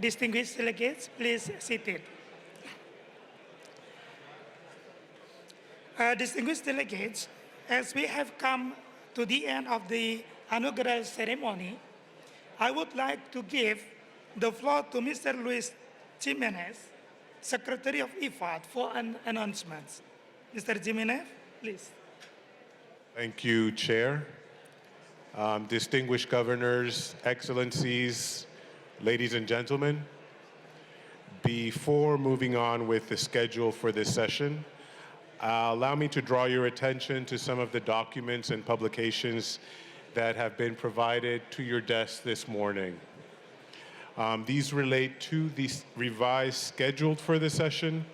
Distinguished delegates, please seated. Distinguished delegates, as we have come to the end of the inaugural ceremony, I would like to give the floor to Mr. Luis Jimenez, Secretary of IFAD, for an announcement. Mr. Jimenez, please. Thank you, Chair. Distinguished governors, excellencies, ladies and gentlemen, before moving on with the schedule for this session, allow me to draw your attention to some of the documents and publications that have been provided to your desk this morning. These relate to the revised schedule for the session,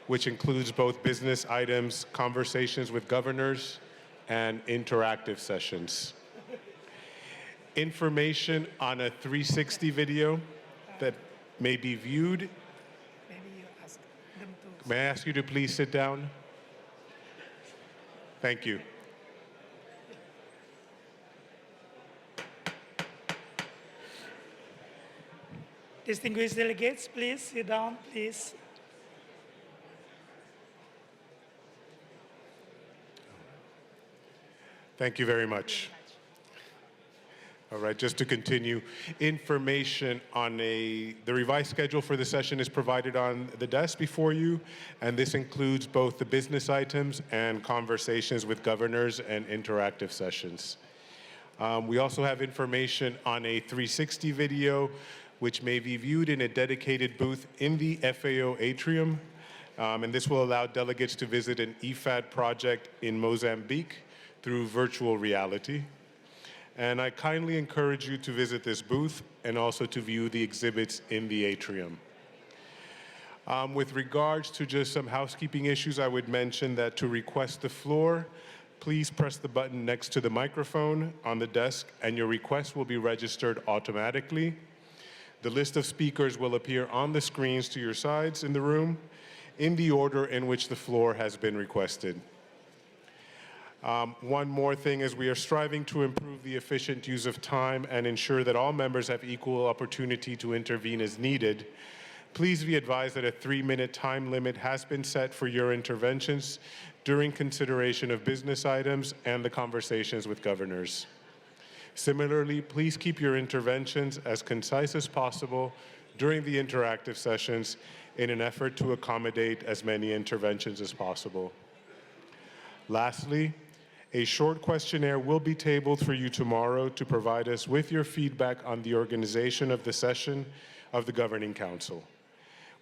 which includes both business items, conversations with governors, and interactive sessions. Information on a 360 video that may be viewed. Maybe you ask them to. May I ask you to please sit down? Thank you. Distinguished delegates, please sit down, please. Thank you very much. All right, just to continue, information on the revised schedule for the session is provided on the desk before you, and this includes both the business items and conversations with governors and interactive sessions. We also have information on a 360 video, which may be viewed in a dedicated booth in the FAO atrium, and this will allow delegates to visit an IFAD project in Mozambique through virtual reality. And I kindly encourage you to visit this booth and also to view the exhibits in the atrium. With regards to just some housekeeping issues, I would mention that to request the floor, please press the button next to the microphone on the desk and your request will be registered automatically. The list of speakers will appear on the screens to your sides in the room in the order in which the floor has been requested. One more thing is we are striving to improve the efficient use of time and ensure that all members have equal opportunity to intervene as needed. Please be advised that a 3-minute time limit has been set for your interventions during consideration of business items and the conversations with governors. Similarly, please keep your interventions as concise as possible during the interactive sessions in an effort to accommodate as many interventions as possible. Lastly, a short questionnaire will be tabled for you tomorrow to provide us with your feedback on the organization of the session of the Governing Council.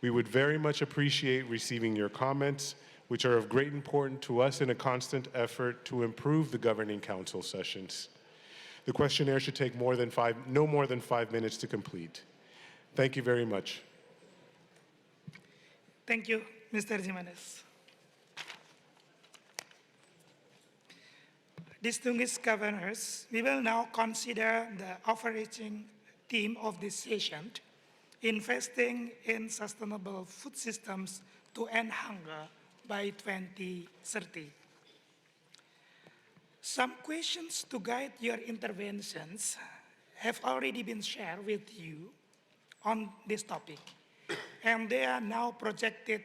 We would very much appreciate receiving your comments, which are of great importance to us in a constant effort to improve the Governing Council sessions. The questionnaire should take no more than 5 minutes to complete. Thank you very much. Thank you, Mr. Jimenez. Distinguished governors, we will now consider the overarching theme of this session, investing in sustainable food systems to end hunger by 2030. Some questions to guide your interventions have already been shared with you on this topic, and they are now projected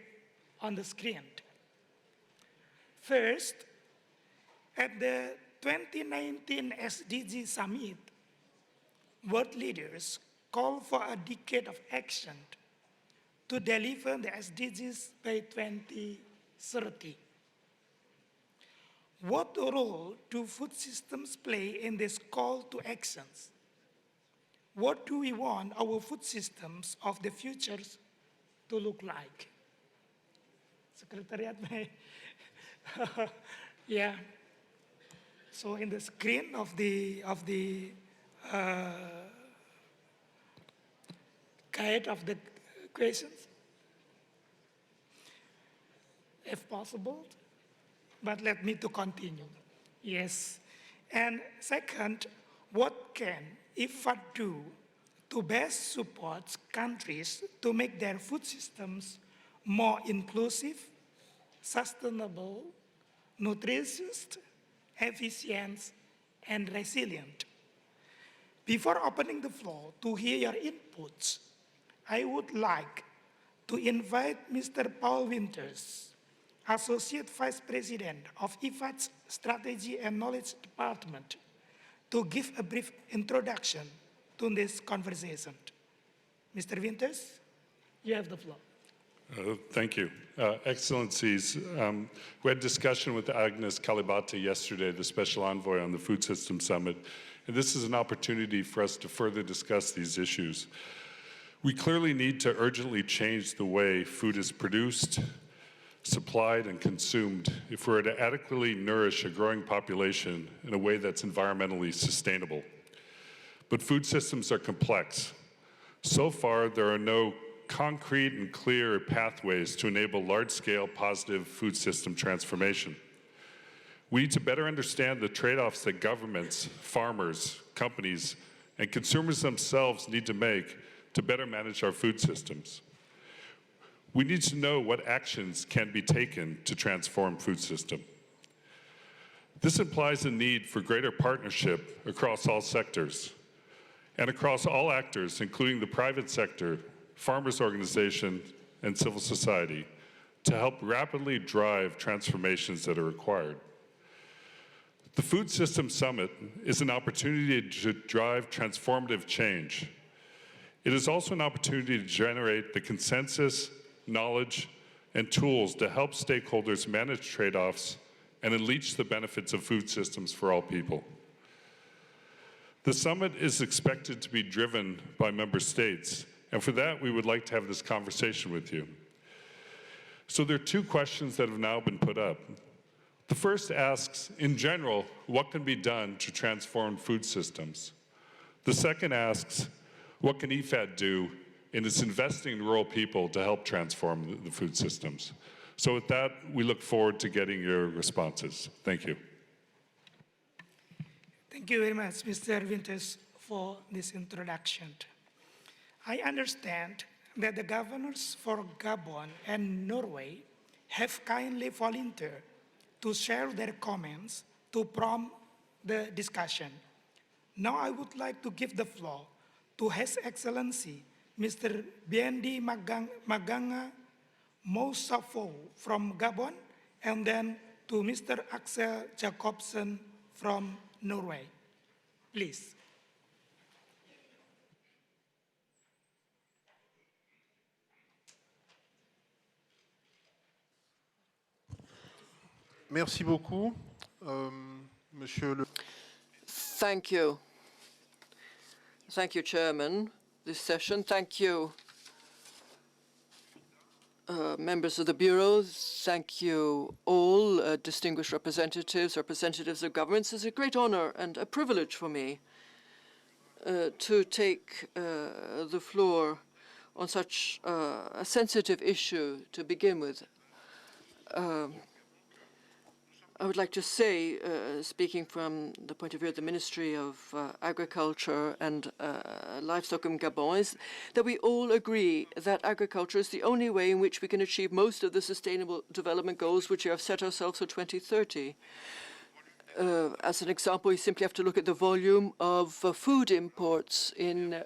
on the screen. First, at the 2019 SDG Summit, world leaders called for a decade of action to deliver the SDGs by 2030. What role do food systems play in this call to actions? What do we want our food systems of the future to look like? Secretariat may, yeah. So in the screen of the guide of the questions, if possible, but let me to continue. Yes. And second, what can IFAD do to best support countries to make their food systems more inclusive, sustainable, nutritious, efficient, and resilient? Before opening the floor to hear your inputs, I would like to invite Mr. Paul Winters, Associate Vice President of IFAD's Strategy and Knowledge Department, to give a brief introduction to this conversation. Mr. Winters, you have the floor. Thank you. Excellencies, we had discussion with Agnes Kalibata yesterday, the Special Envoy on the Food System Summit, and this is an opportunity for us to further discuss these issues. We clearly need to urgently change the way food is produced, supplied, and consumed if we're to adequately nourish a growing population in a way that's environmentally sustainable. But food systems are complex. So far, there are no concrete and clear pathways to enable large-scale positive food system transformation. We need to better understand the trade-offs that governments, farmers, companies, and consumers themselves need to make to better manage our food systems. We need to know what actions can be taken to transform food system. This implies a need for greater partnership across all sectors and across all actors, including the private sector, farmers' organizations, and civil society, to help rapidly drive transformations that are required. The Food System Summit is an opportunity to drive transformative change. It is also an opportunity to generate the consensus, knowledge, and tools to help stakeholders manage trade-offs and unleash the benefits of food systems for all people. The summit is expected to be driven by member states, and for that, we would like to have this conversation with you. So there are two questions that have now been put up. The first asks, in general, what can be done to transform food systems? The second asks, what can IFAD do in its investing in rural people to help transform the food systems? So with that, we look forward to getting your responses. Thank you. Thank you very much, Mr. Winters, for this introduction. I understand that the governors for Gabon and Norway have kindly volunteered to share their comments to prompt the discussion. Now I would like to give the floor to His Excellency Mr. Biendi Maganga Mousafo from Gabon, and then to Mr. Axel Jacobsen from Norway. Please. Merci beaucoup, Monsieur le... Thank you. Thank you, Chairman, this session. Thank you, members of the Bureau. Thank you all, distinguished representatives, representatives of governments. It's a great honor and a privilege for me to take the floor on such a sensitive issue to begin with. I would like to say, speaking from the point of view of the Ministry of Agriculture and Livestock in Gabon, is that we all agree that agriculture is the only way in which we can achieve most of the sustainable development goals which we have set ourselves for 2030. As an example, you simply have to look at the volume of food imports in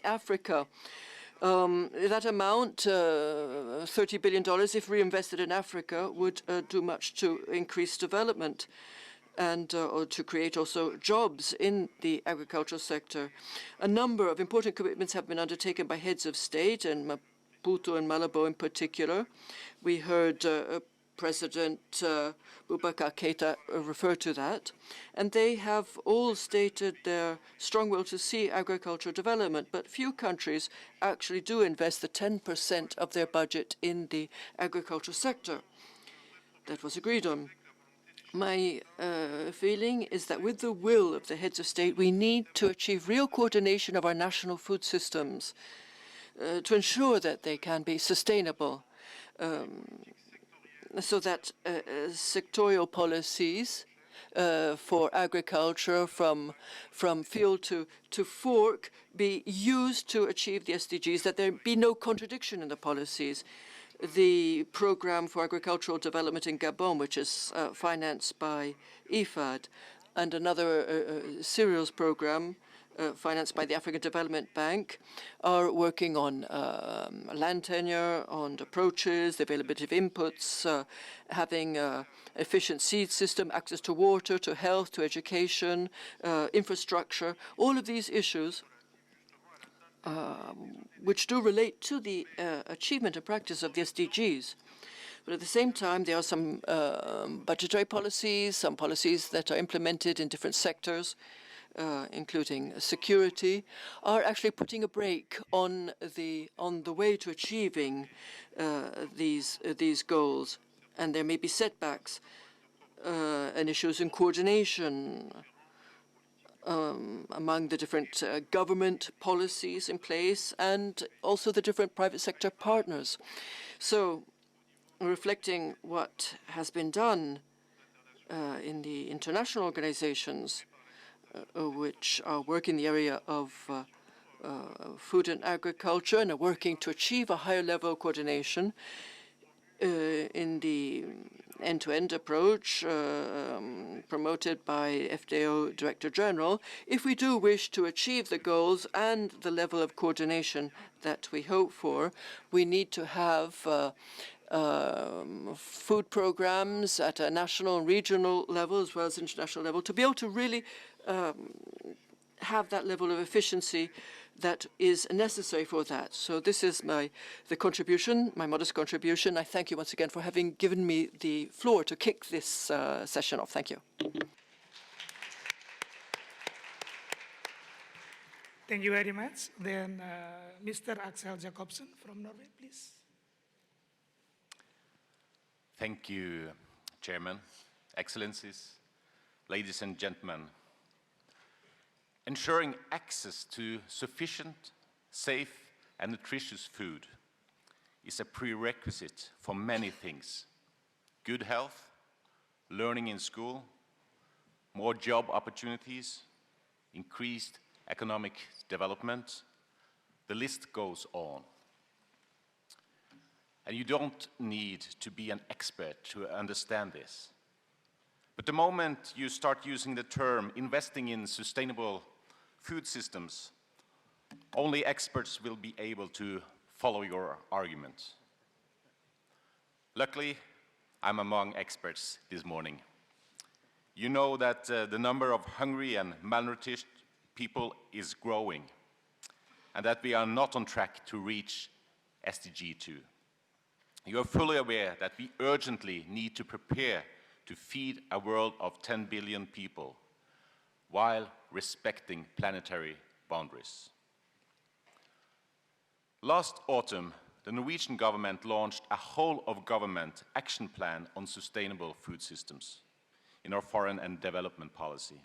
Africa. That amount, $30 billion, if reinvested in Africa, would do much to increase development and or to create also jobs in the agricultural sector. A number of important commitments have been undertaken by heads of state, and Maputo and Malabo in particular. We heard President Boubacar Keïta refer to that, and they have all stated their strong will to see agricultural development, but few countries actually do invest the 10% of their budget in the agricultural sector. That was agreed on. My feeling is that with the will of the heads of state, we need to achieve real coordination of our national food systems to ensure that they can be sustainable. So that sectorial policies for agriculture from field to fork be used to achieve the SDGs, that there be no contradiction in the policies. The Program for Agricultural Development in Gabon, which is financed by IFAD, and another cereals program financed by the African Development Bank, are working on land tenure, on approaches, the availability of inputs, having efficient seed system, access to water, to health, to education, infrastructure, all of these issues which do relate to the achievement and practice of the SDGs. But at the same time, there are some budgetary policies, some policies that are implemented in different sectors, including security, are actually putting a brake on the way to achieving these goals. And there may be setbacks and issues in coordination among the different government policies in place and also the different private sector partners. So, reflecting what has been done in the international organizations which work in the area of food and agriculture and are working to achieve a higher level of coordination in the end-to-end approach promoted by FAO Director General, if we do wish to achieve the goals and the level of coordination that we hope for, we need to have food programs at a national and regional level as well as international level to be able to really have that level of efficiency that is necessary for that. So this is my modest contribution. I thank you once again for having given me the floor to kick this session off. Thank you. Thank you very much. Then Mr. Axel Jacobsen from Norway, please. Thank you, Chairman, Excellencies, ladies and gentlemen. Ensuring access to sufficient, safe, and nutritious food is a prerequisite for many things. Good health, learning in school, more job opportunities, increased economic development. The list goes on. And you don't need to be an expert to understand this. But the moment you start using the term investing in sustainable food systems, only experts will be able to follow your argument. Luckily, I'm among experts this morning. You know that the number of hungry and malnourished people is growing, and that we are not on track to reach SDG 2. You are fully aware that we urgently need to prepare to feed a world of 10 billion people while respecting planetary boundaries. Last autumn, the Norwegian government launched a whole-of-government action plan on sustainable food systems in our foreign and development policy.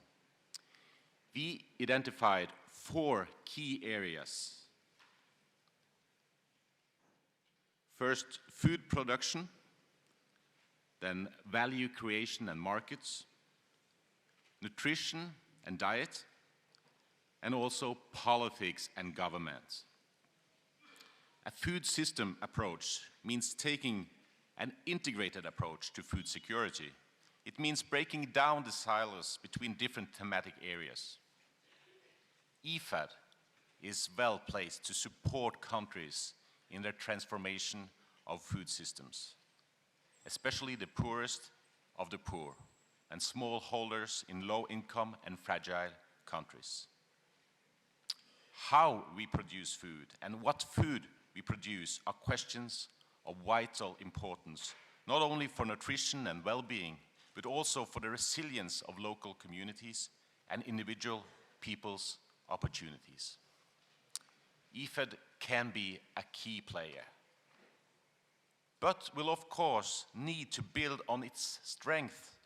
We identified 4 key areas. First, food production, then value creation and markets, nutrition and diet, and also politics and government. A food system approach means taking an integrated approach to food security. It means breaking down the silos between different thematic areas. IFAD is well placed to support countries in their transformation of food systems, especially the poorest of the poor and smallholders in low-income and fragile countries. How we produce food and what food we produce are questions of vital importance, not only for nutrition and well-being, but also for the resilience of local communities and individual people's opportunities. IFAD can be a key player, but will of course need to build on its strength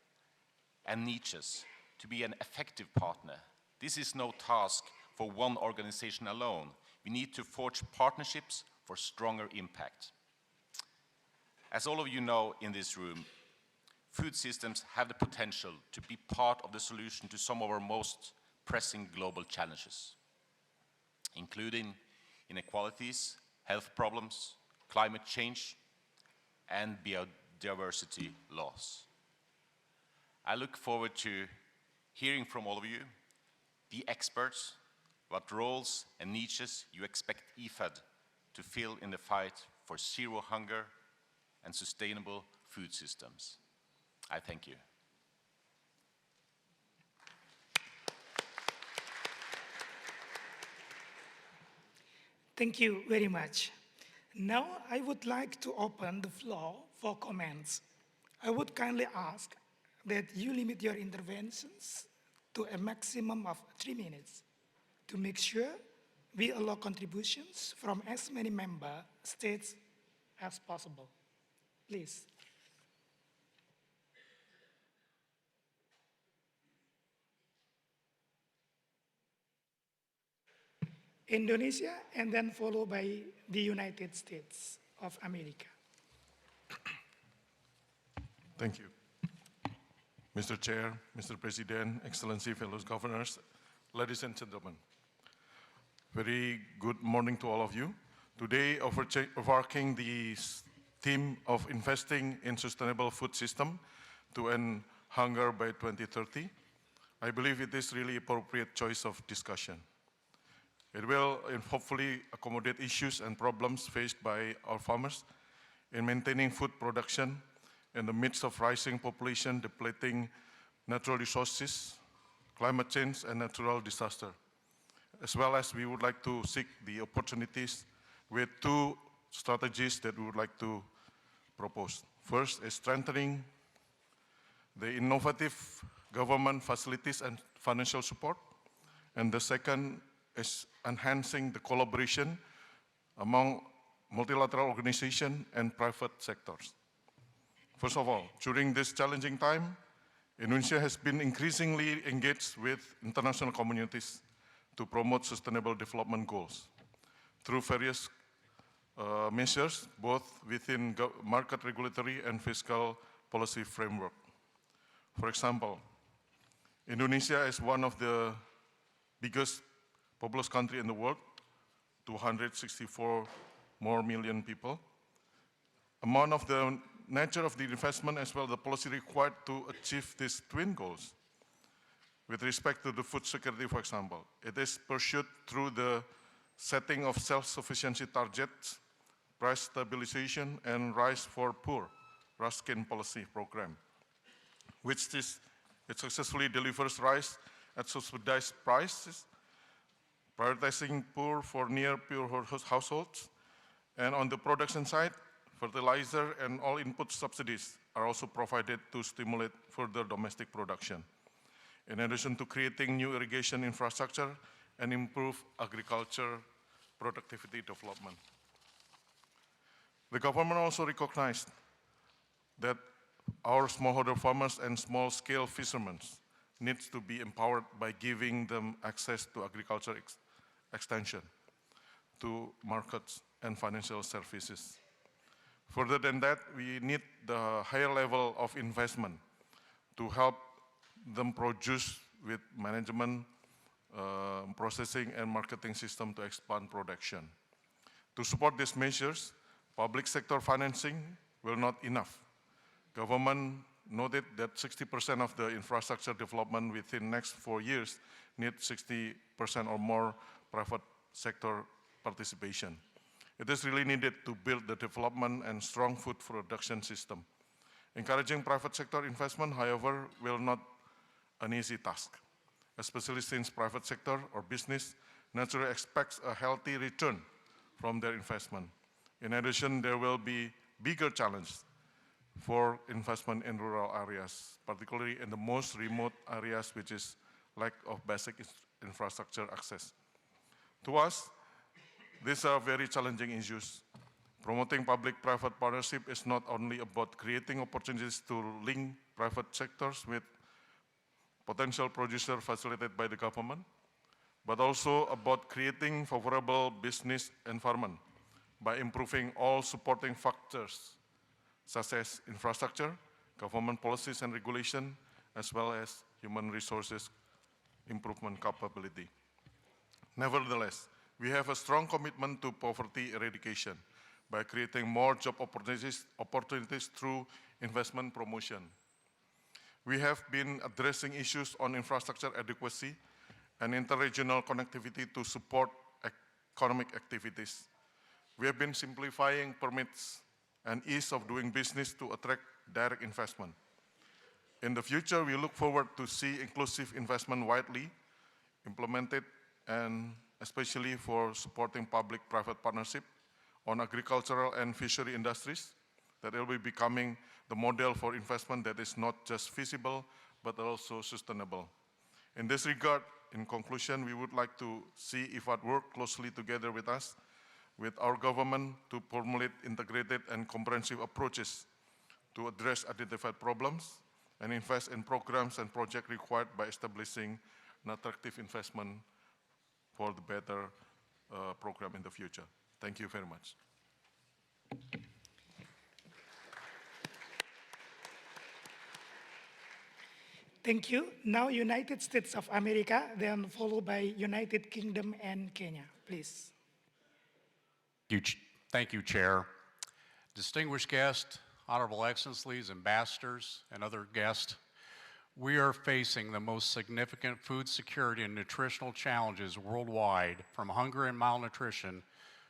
and niches to be an effective partner. This is no task for one organization alone. We need to forge partnerships for stronger impact. As all of you know in this room, food systems have the potential to be part of the solution to some of our most pressing global challenges, including inequalities, health problems, climate change, and biodiversity loss. I look forward to hearing from all of you, the experts, what roles and niches you expect IFAD to fill in the fight for zero hunger and sustainable food systems. I thank you. Thank you very much. Now I would like to open the floor for comments. I would kindly ask that you limit your interventions to a maximum of 3 minutes to make sure we allow contributions from as many member states as possible. Please. Indonesia, and then followed by the United States of America. Thank you. Mr. Chair, Mr. President, Excellency, fellow governors, ladies and gentlemen. Very good morning to all of you. Today, overarching the theme of investing in sustainable food system to end hunger by 2030, I believe it is really appropriate choice of discussion. It will hopefully accommodate issues and problems faced by our farmers in maintaining food production in the midst of rising population, depleting natural resources, climate change, and natural disaster. As well as we would like to seek the opportunities with 2 strategies that we would like to propose. First is strengthening the innovative government facilities and financial support. And the second is enhancing the collaboration among multilateral organizations and private sectors. First of all, during this challenging time, Indonesia has been increasingly engaged with international communities to promote sustainable development goals through various measures, both within market regulatory and fiscal policy framework. For example, Indonesia is one of the biggest populous country in the world, 264 more million people. Amount of the nature of the investment as well the policy required to achieve these twin goals. With respect to the food security, for example, it is pursued through the setting of self-sufficiency targets, price stabilization, and Rice for Poor, Ruskin policy program, which it successfully delivers rice at subsidized prices, prioritizing poor for near poor households. And on the production side, fertilizer and all input subsidies are also provided to stimulate further domestic production, in addition to creating new irrigation infrastructure and improve agriculture productivity development. The government also recognized that our smallholder farmers and small-scale fishermen needs to be empowered by giving them access to agriculture extension, to markets and financial services. Further than that, we need the higher level of investment to help them produce with management, processing and marketing system to expand production. To support these measures, public sector financing will not enough. Government noted that 60% of the infrastructure development within next 4 years needs 60% or more private sector participation. It is really needed to build the development and strong food production system. Encouraging private sector investment, however, will not an easy task, especially since private sector or business naturally expects a healthy return from their investment. In addition, there will be bigger challenges for investment in rural areas, particularly in the most remote areas, which is lack of basic infrastructure access. To us, these are very challenging issues. Promoting public-private partnership is not only about creating opportunities to link private sectors with potential producers facilitated by the government, but also about creating favorable business environment by improving all supporting factors, such as infrastructure, government policies and regulation, as well as human resources improvement capability. Nevertheless, we have a strong commitment to poverty eradication by creating more job opportunities through investment promotion. We have been addressing issues on infrastructure adequacy and interregional connectivity to support economic activities. We have been simplifying permits and ease of doing business to attract direct investment. In the future, we look forward to see inclusive investment widely implemented, and especially for supporting public-private partnership on agricultural and fishery industries, that will be becoming the model for investment that is not just feasible, but also sustainable. In this regard, in conclusion, we would like to see IFAD work closely together with us, with our government, to formulate integrated and comprehensive approaches to address identified problems and invest in programs and projects required by establishing an attractive investment for the better program in the future. Thank you very much. Thank you. Now United States of America, then followed by United Kingdom and Kenya, please. Thank you, Chair. Distinguished guests, Honorable Excellencies, ambassadors, and other guests, we are facing the most significant food security and nutritional challenges worldwide, from hunger and malnutrition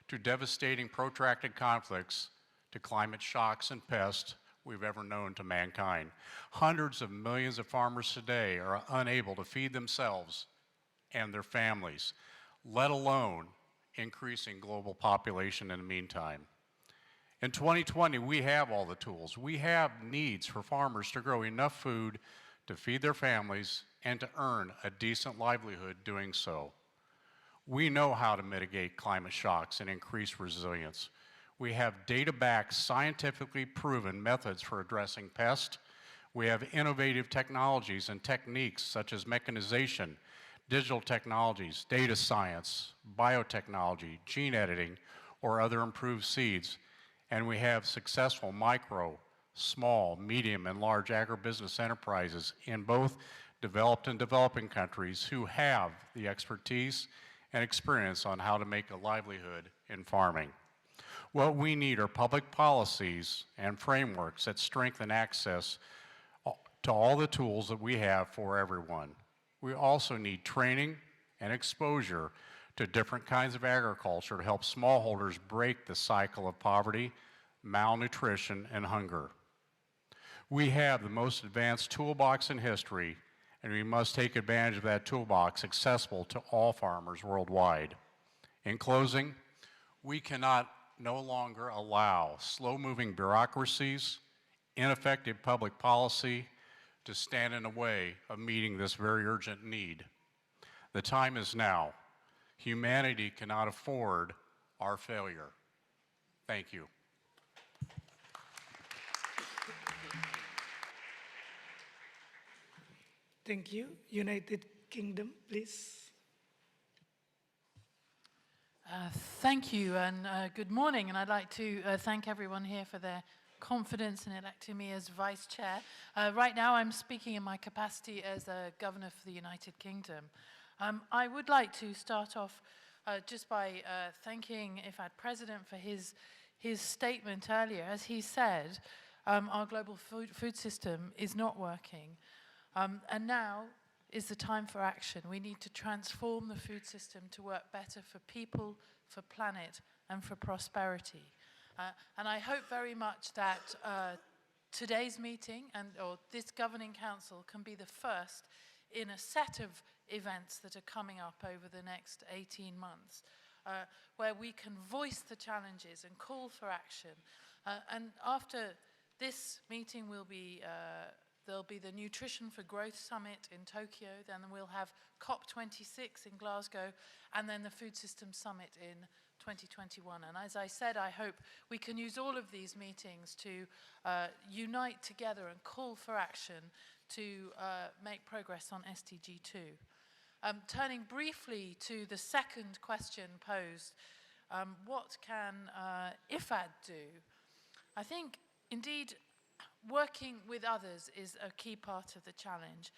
to devastating protracted conflicts to climate shocks and pests we've ever known to mankind. Hundreds of millions of farmers today are unable to feed themselves and their families, let alone increasing global population in the meantime. In 2020, we have all the tools. We have needs for farmers to grow enough food to feed their families and to earn a decent livelihood doing so. We know how to mitigate climate shocks and increase resilience. We have data-backed, scientifically proven methods for addressing pests. We have innovative technologies and techniques such as mechanization, digital technologies, data science, biotechnology, gene editing, or other improved seeds. And we have successful micro, small, medium, and large agribusiness enterprises in both developed and developing countries who have the expertise and experience on how to make a livelihood in farming. What we need are public policies and frameworks that strengthen access to all the tools that we have for everyone. We also need training and exposure to different kinds of agriculture to help smallholders break the cycle of poverty, malnutrition, and hunger. We have the most advanced toolbox in history, and we must take advantage of that toolbox accessible to all farmers worldwide. In closing, we cannot no longer allow slow-moving bureaucracies, ineffective public policy to stand in the way of meeting this very urgent need. The time is now. Humanity cannot afford our failure. Thank you. Thank you. United Kingdom, please. Thank you, and good morning. And I'd like to thank everyone here for their confidence in electing me as Vice Chair. Right now, I'm speaking in my capacity as a Governor for the United Kingdom. I would like to start off just by thanking IFAD President for his statement earlier. As he said, our global food system is not working. And now is the time for action. We need to transform the food system to work better for people, for planet, and for prosperity. And I hope very much that today's meeting or this Governing Council can be the first in a set of events that are coming up over the next 18 months, where we can voice the challenges and call for action. And after this meeting there'll be the Nutrition for Growth Summit in Tokyo, then we'll have COP26 in Glasgow, and then the Food Systems Summit in 2021. And as I said, I hope we can use all of these meetings to unite together and call for action to make progress on SDG 2. Turning briefly to the second question posed, what can IFAD do? I think, indeed, working with others is a key part of the challenge.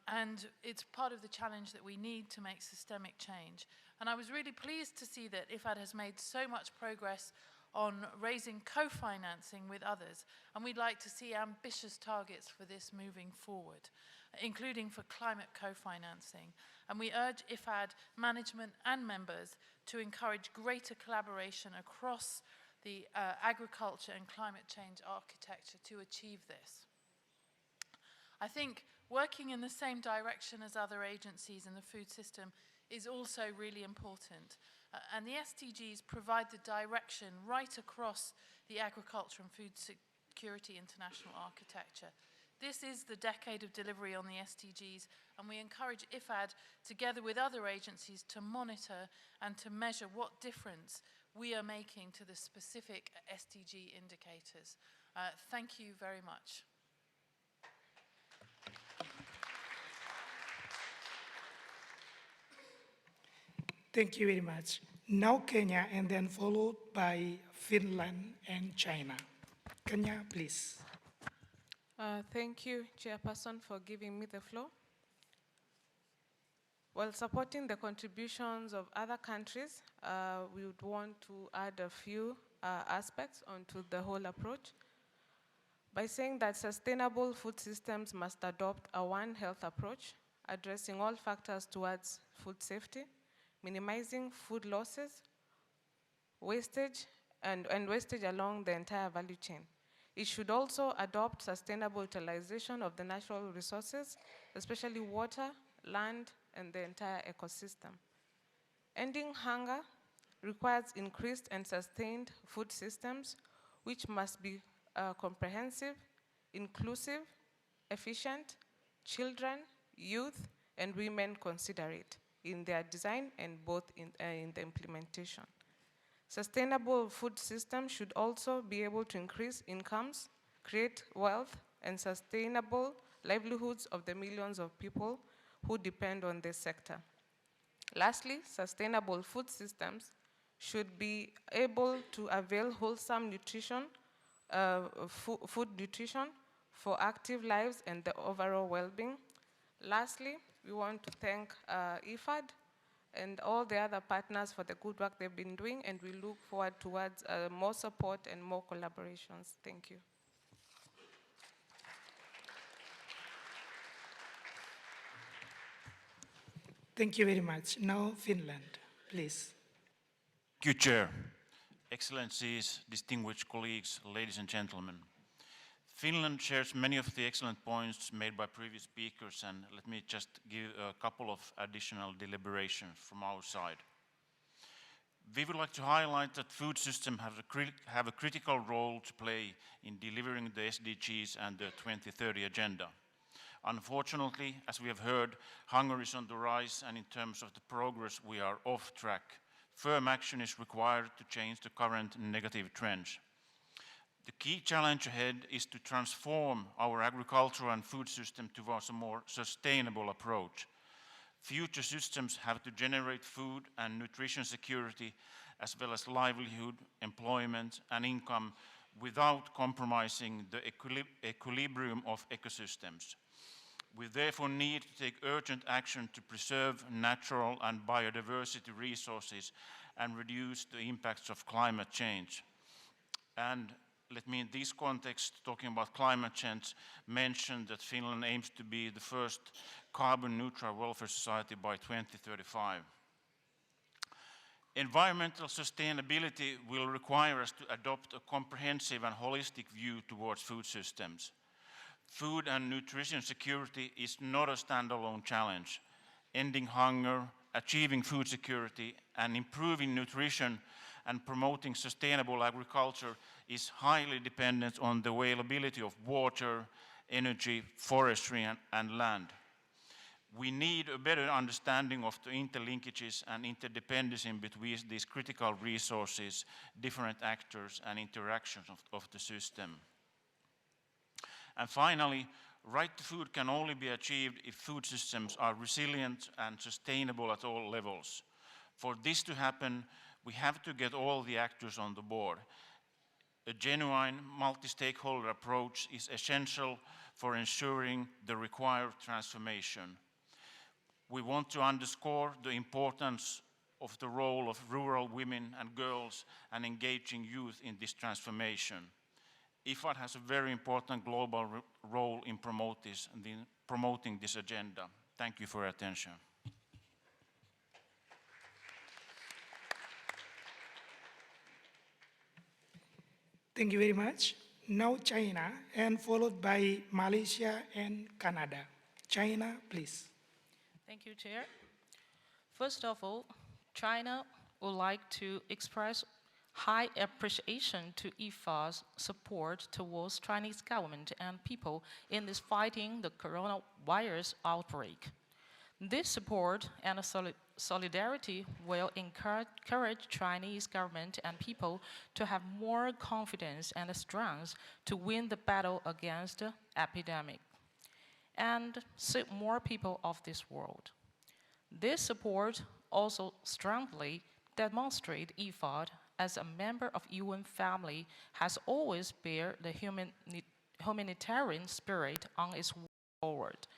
And it's part of the challenge that we need to make systemic change. And I was really pleased to see that IFAD has made so much progress on raising co-financing with others. And we'd like to see ambitious targets for this moving forward. including for climate co-financing. And we urge IFAD management and members to encourage greater collaboration across the agriculture and climate change architecture to achieve this. I think working in the same direction as other agencies in the food system is also really important. And the SDGs provide the direction right across the agriculture and food security international architecture. This is the decade of delivery on the SDGs, and we encourage IFAD, together with other agencies, to monitor and to measure what difference we are making to the specific SDG indicators. Thank you very much. Thank you very much. Now Kenya, and then followed by Finland and China. Kenya, please. Thank you, Chairperson, for giving me the floor. While supporting the contributions of other countries, we would want to add a few aspects onto the whole approach by saying that sustainable food systems must adopt a One Health approach, addressing all factors towards food safety, minimizing food losses, wastage, and wastage along the entire value chain. It should also adopt sustainable utilization of the natural resources, especially water, land, and the entire ecosystem. Ending hunger requires increased and sustained food systems, which must be comprehensive, inclusive, efficient, children, youth, and women considerate in their design and both in the implementation. Sustainable food systems should also be able to increase incomes, create wealth, and sustainable livelihoods of the millions of people who depend on this sector. Lastly, sustainable food systems should be able to avail wholesome nutrition, food nutrition for active lives and the overall well-being. Lastly, we want to thank IFAD and all the other partners for the good work they've been doing, and we look forward towards more support and more collaborations. Thank you. Thank you very much. Now Finland, please. Thank you, Chair. Excellencies, distinguished colleagues, ladies and gentlemen. Finland shares many of the excellent points made by previous speakers, and let me just give a couple of additional deliberations from our side. We would like to highlight that food systems have a critical role to play in delivering the SDGs and the 2030 agenda. Unfortunately, as we have heard, hunger is on the rise, and in terms of the progress, we are off track. Firm action is required to change the current negative trends. The key challenge ahead is to transform our agricultural and food system towards a more sustainable approach. Future systems have to generate food and nutrition security, as well as livelihood, employment, and income without compromising the equilibrium of ecosystems. We therefore need to take urgent action to preserve natural and biodiversity resources and reduce the impacts of climate change. And let me, in this context, talking about climate change, mention that Finland aims to be the first carbon-neutral welfare society by 2035. Environmental sustainability will require us to adopt a comprehensive and holistic view towards food systems. Food and nutrition security is not a standalone challenge. Ending hunger, achieving food security, and improving nutrition and promoting sustainable agriculture is highly dependent on the availability of water, energy, forestry, and land. We need a better understanding of the interlinkages and interdependency between these critical resources, different actors, and interactions of the system. And finally, right to food can only be achieved if food systems are resilient and sustainable at all levels. For this to happen, we have to get all the actors on the board. A genuine multi-stakeholder approach is essential for ensuring the required transformation. We want to underscore the importance of the role of rural women and girls and engaging youth in this transformation. IFAD has a very important global role in promoting this, promoting this agenda. Thank you for your attention. Thank you very much. Now China, and followed by Malaysia and Canada. China, please. Thank you, Chair. First of all, China would like to express high appreciation to IFAD's support towards Chinese government and people in this fighting the coronavirus outbreak. This support and solidarity will encourage Chinese government and people to have more confidence and strength to win the battle against the epidemic and save more people of this world. This support also strongly demonstrates IFAD as a member of UN family has always bear the humanitarian spirit on its way forward.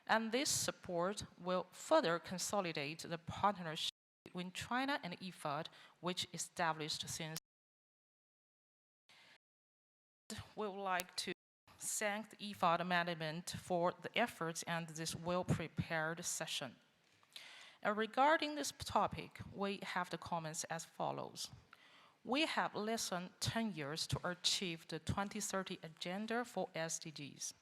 And this support will further consolidate the partnership between China and IFAD, which established since. We would like to thank the IFAD management for the efforts and this well-prepared session. And regarding this topic, we have the comments as follows. We have less than 10 years to achieve the 2030 agenda for SDGs.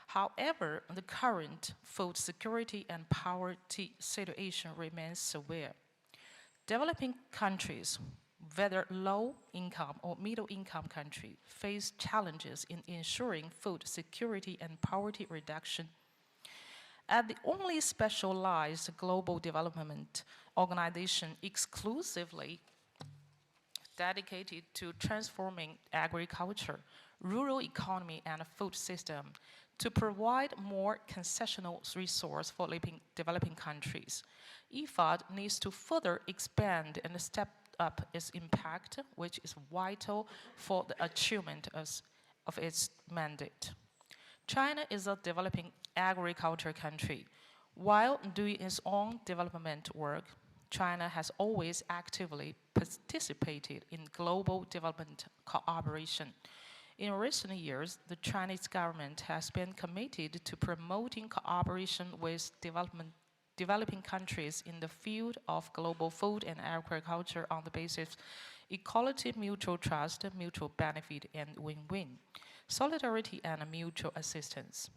However, the current food security and poverty situation remains severe. Developing countries, whether low-income or middle-income countries, face challenges in ensuring food security and poverty reduction. As the only specialized global development organization exclusively dedicated to transforming agriculture, rural economy, and food system to provide more concessional resource for developing countries, IFAD needs to further expand and step up its impact, which is vital for the achievement of its mandate. China is a developing agriculture country. While doing its own development work, China has always actively participated in global development cooperation. In recent years, the Chinese government has been committed to promoting cooperation with developing countries in the field of global food and agriculture on the basis of equality, mutual trust, mutual benefit, and win-win, solidarity, and mutual assistance.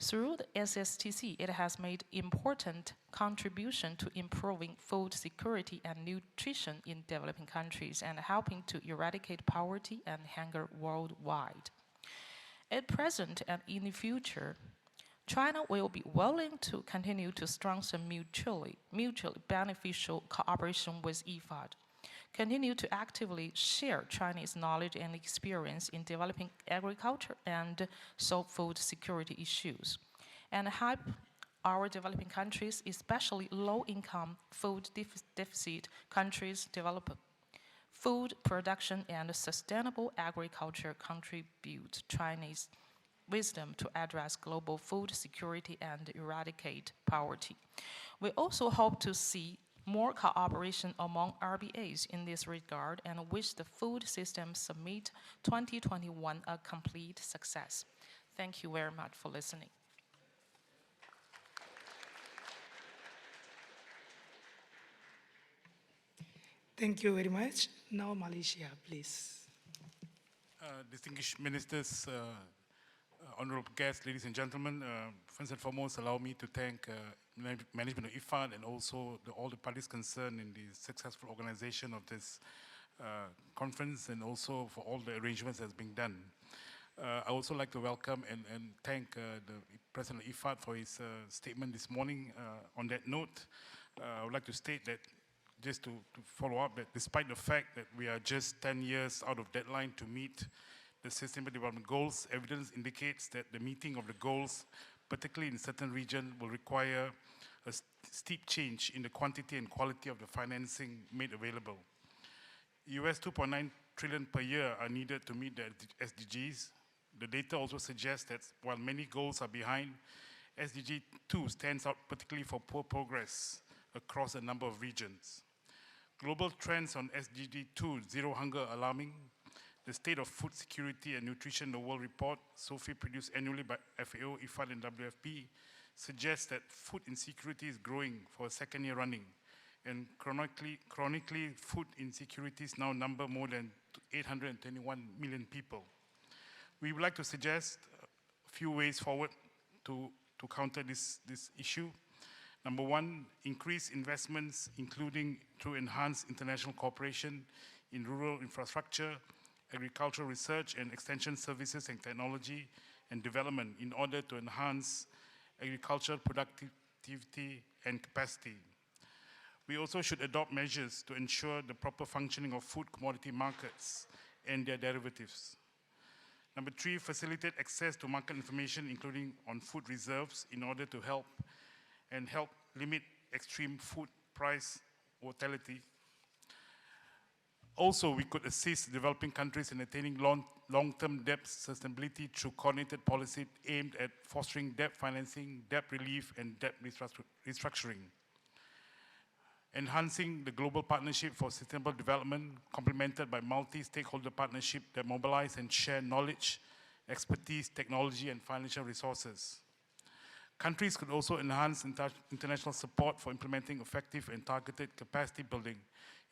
Through the SSTC, it has made important contribution to improving food security and nutrition in developing countries and helping to eradicate poverty and hunger worldwide. At present and in the future, China will be willing to continue to strengthen mutually beneficial cooperation with IFAD, continue to actively share Chinese knowledge and experience in developing agriculture and solve food security issues, and help our developing countries, especially low-income food deficit countries, develop food production and sustainable agriculture, contribute Chinese wisdom to address global food security and eradicate poverty. We also hope to see more cooperation among RBAs in this regard and wish the Food System Summit 2021 a complete success. Thank you very much for listening. Thank you very much. Now Malaysia, please. Distinguished ministers, honorable guests, ladies and gentlemen, first and foremost, allow me to thank management of IFAD and also all the parties concerned in the successful organization of this conference and also for all the arrangements that's being done. I also like to welcome and thank the President of IFAD for his statement this morning. On that note, I would like to state that just to follow up that despite the fact that we are just 10 years out of deadline to meet the Sustainable Development Goals, evidence indicates that the meeting of the goals, particularly in certain regions, will require a steep change in the quantity and quality of the financing made available. US 2.9 trillion per year are needed to meet the SDGs. The data also suggests that while many goals are behind, SDG 2 stands out particularly for poor progress across a number of regions. Global trends on SDG 2, zero hunger, alarming. the State of Food Security and Nutrition in the World report, SOFI, produced annually by FAO, IFAD, and WFP, suggests that food insecurity is growing for a second year running, and chronically food insecurities now number more than 821 million people. We would like to suggest a few ways forward to counter this issue. Number one, increase investments, including through enhanced international cooperation in rural infrastructure, agricultural research and extension services and technology and development in order to enhance agricultural productivity and capacity. We also should adopt measures to ensure the proper functioning of food commodity markets and their derivatives. Number three, facilitate access to market information, including on food reserves, in order to help limit extreme food price volatility. Also, we could assist developing countries in attaining long-term debt sustainability through coordinated policy aimed at fostering debt financing, debt relief, and debt restructuring. Enhancing the global partnership for sustainable development, complemented by multi-stakeholder partnership that mobilize and share knowledge, expertise, technology, and financial resources. Countries could also enhance international support for implementing effective and targeted capacity building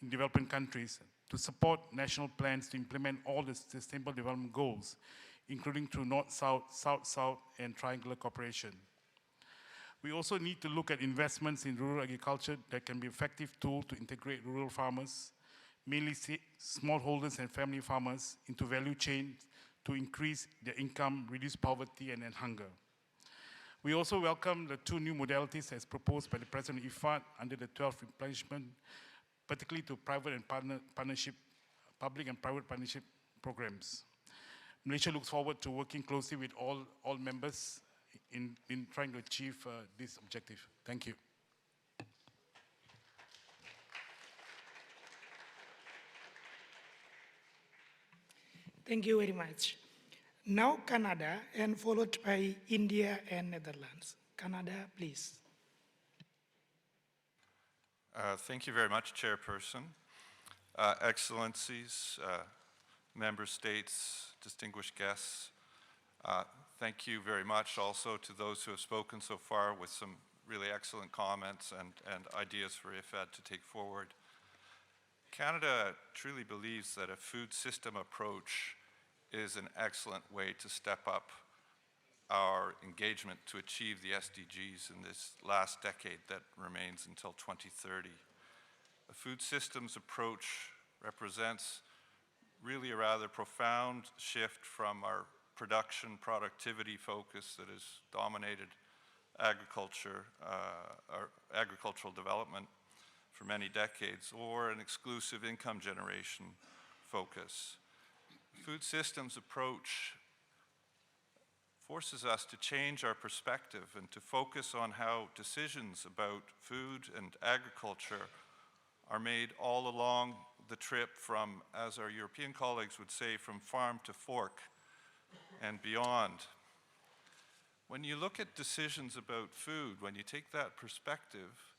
in developing countries to support national plans to implement all the sustainable development goals, including through North-South, South-South, and triangular cooperation. We also need to look at investments in rural agriculture that can be an effective tool to integrate rural farmers, mainly smallholders and family farmers, into value chains to increase their income, reduce poverty, and end hunger. We also welcome the two new modalities as proposed by the President of IFAD under the 12th replenishment, particularly to private and public and private partnership programs. Malaysia looks forward to working closely with all members in trying to achieve this objective. Thank you. Thank you very much. Now Canada, and followed by India and Netherlands. Canada, please. Thank you very much, Chairperson. Excellencies, member states, distinguished guests, thank you very much also to those who have spoken so far with some really excellent comments and ideas for IFAD to take forward. Canada truly believes that a food system approach is an excellent way to step up our engagement to achieve the SDGs in this last decade that remains until 2030. A food systems approach represents really a rather profound shift from our production, productivity focus that has dominated agriculture, our agricultural development for many decades, or an exclusive income generation focus. Food systems approach forces us to change our perspective and to focus on how decisions about food and agriculture are made all along the trip from, as our European colleagues would say, from farm to fork and beyond. When you look at decisions about food, when you take that perspective,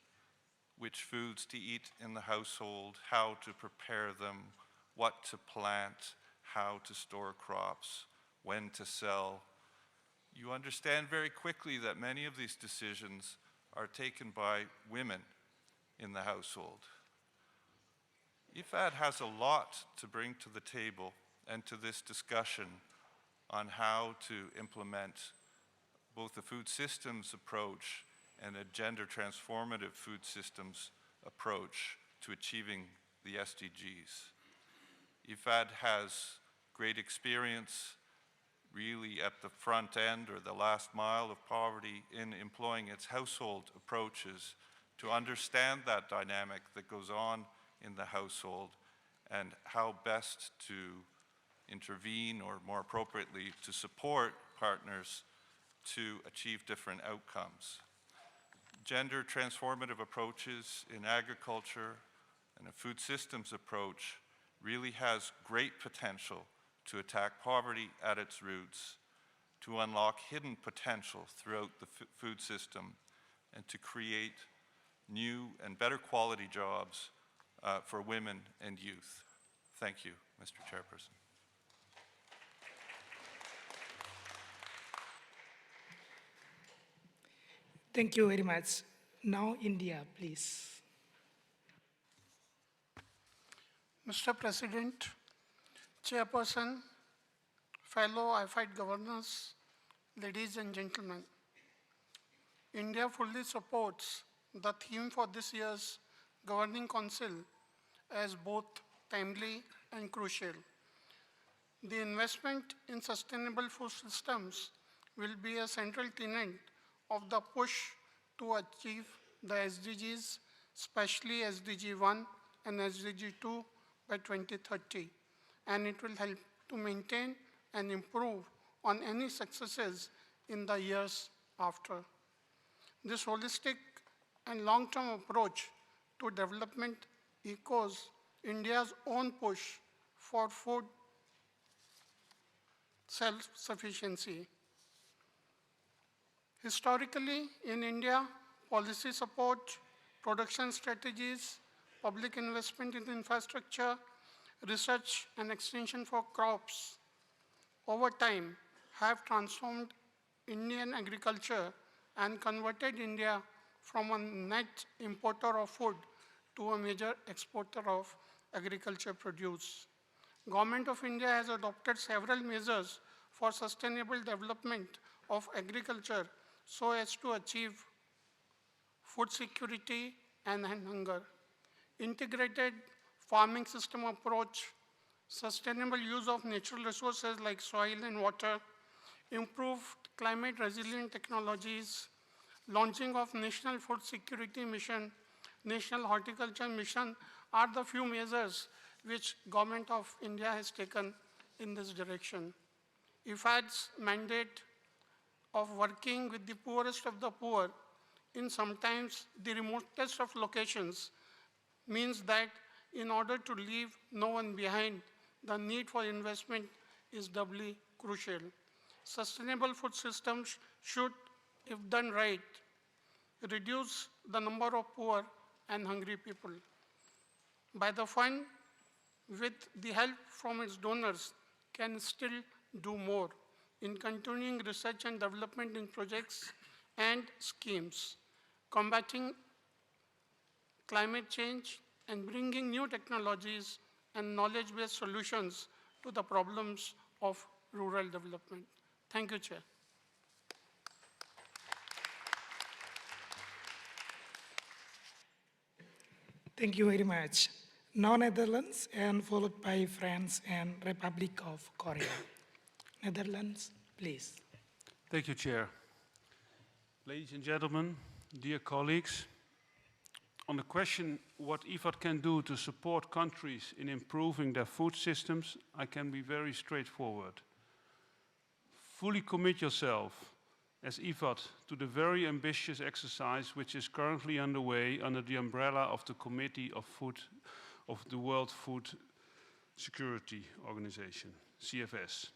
which foods to eat in the household, how to prepare them, what to plant, how to store crops, when to sell, you understand very quickly that many of these decisions are taken by women in the household. IFAD has a lot to bring to the table and to this discussion on how to implement both the food systems approach and a gender transformative food systems approach to achieving the SDGs. IFAD has great experience really at the front end or the last mile of poverty in employing its household approaches to understand that dynamic that goes on in the household and how best to intervene, or more appropriately, to support partners to achieve different outcomes. Gender transformative approaches in agriculture and a food systems approach really has great potential to attack poverty at its roots, to unlock hidden potential throughout the food system, and to create new and better quality jobs for women and youth. Thank you, Mr. Chairperson. Thank you very much. Now, India, please. Mr. President, Chairperson, fellow IFAD governors, ladies and gentlemen, India fully supports the theme for this year's Governing Council as both timely and crucial. The investment in sustainable food systems will be a central tenet of the push to achieve the SDGs, especially SDG 1 and SDG 2 by 2030, and it will help to maintain and improve on any successes in the years after. This holistic and long-term approach to development echoes India's own push for food self-sufficiency. Historically, in India, policy support, production strategies, public investment in infrastructure, research and extension for crops, over time have transformed Indian agriculture and converted India from a net importer of food to a major exporter of agriculture produce. Government of India has adopted several measures for sustainable development of agriculture so as to achieve food security and end hunger. Integrated farming system approach, sustainable use of natural resources like soil and water, improved climate resilient technologies, launching of National Food Security Mission, National Horticulture Mission are the few measures which Government of India has taken in this direction. IFAD's mandate of working with the poorest of the poor in sometimes the remotest of locations means that in order to leave no one behind, the need for investment is doubly crucial. Sustainable food systems should, if done right, reduce the number of poor and hungry people. By the fund, with the help from its donors, can still do more in continuing research and development in projects and schemes, combating climate change and bringing new technologies and knowledge-based solutions to the problems of rural development. Thank you, Chair. Thank you very much. Now Netherlands, and followed by France and Republic of Korea. Netherlands, please. Thank you, Chair. Ladies and gentlemen, dear colleagues, on the question what IFAD can do to support countries in improving their food systems, I can be very straightforward. Fully commit yourself as IFAD to the very ambitious exercise which is currently underway under the umbrella of the Committee of the World Food Security Organization, CFS.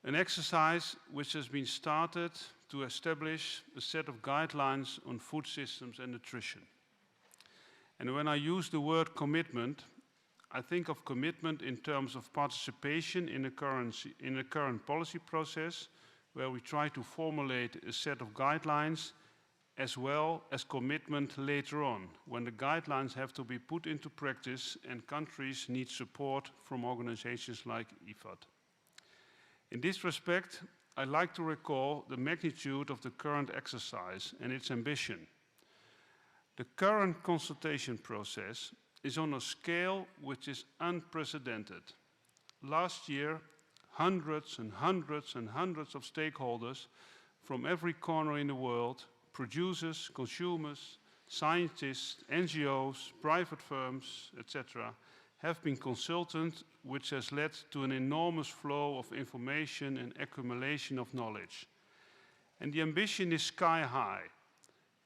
An exercise which has been started to establish a set of guidelines on food systems and nutrition. And when I use the word commitment, I think of commitment in terms of participation in the current policy process, where we try to formulate a set of guidelines, as well as commitment later on, when the guidelines have to be put into practice and countries need support from organizations like IFAD. In this respect, I'd like to recall the magnitude of the current exercise and its ambition. The current consultation process is on a scale which is unprecedented. Last year, hundreds and hundreds and hundreds of stakeholders from every corner in the world, producers, consumers, scientists, NGOs, private firms, etc., have been consulted, which has led to an enormous flow of information and accumulation of knowledge. And the ambition is sky high.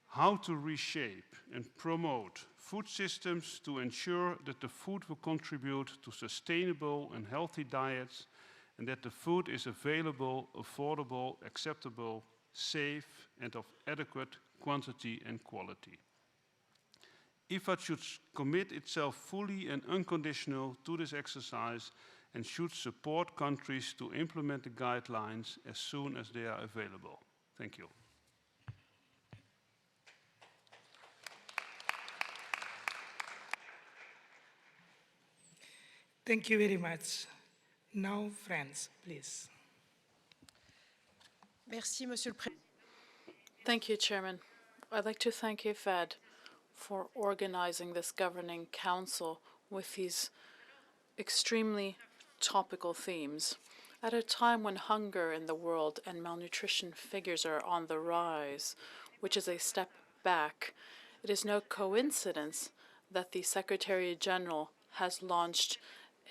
How to reshape and promote food systems to ensure that the food will contribute to sustainable and healthy diets, and that the food is available, affordable, acceptable, safe, and of adequate quantity and quality. IFAD should commit itself fully and unconditional to this exercise and should support countries to implement the guidelines as soon as they are available. Thank you. Thank you very much. Now, friends, please. Merci, Monsieur le Président. Thank you, Chairman. I'd like to thank IFAD for organizing this governing council with these extremely topical themes. At a time when hunger in the world and malnutrition figures are on the rise, which is a step back, it is no coincidence that the Secretary General has launched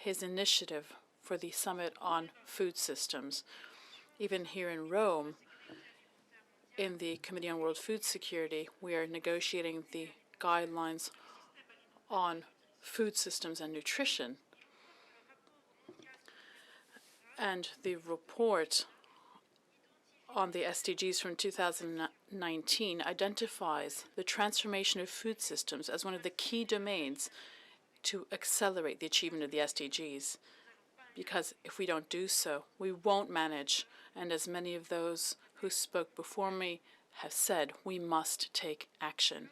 his initiative for the Summit on Food Systems. Even here in Rome, in the Committee on World Food Security, we are negotiating the guidelines on food systems and nutrition. And the report on the SDGs from 2019 identifies the transformation of food systems as one of the key domains to accelerate the achievement of the SDGs. Because if we don't do so, we won't manage. And as many of those who spoke before me have said, we must take action.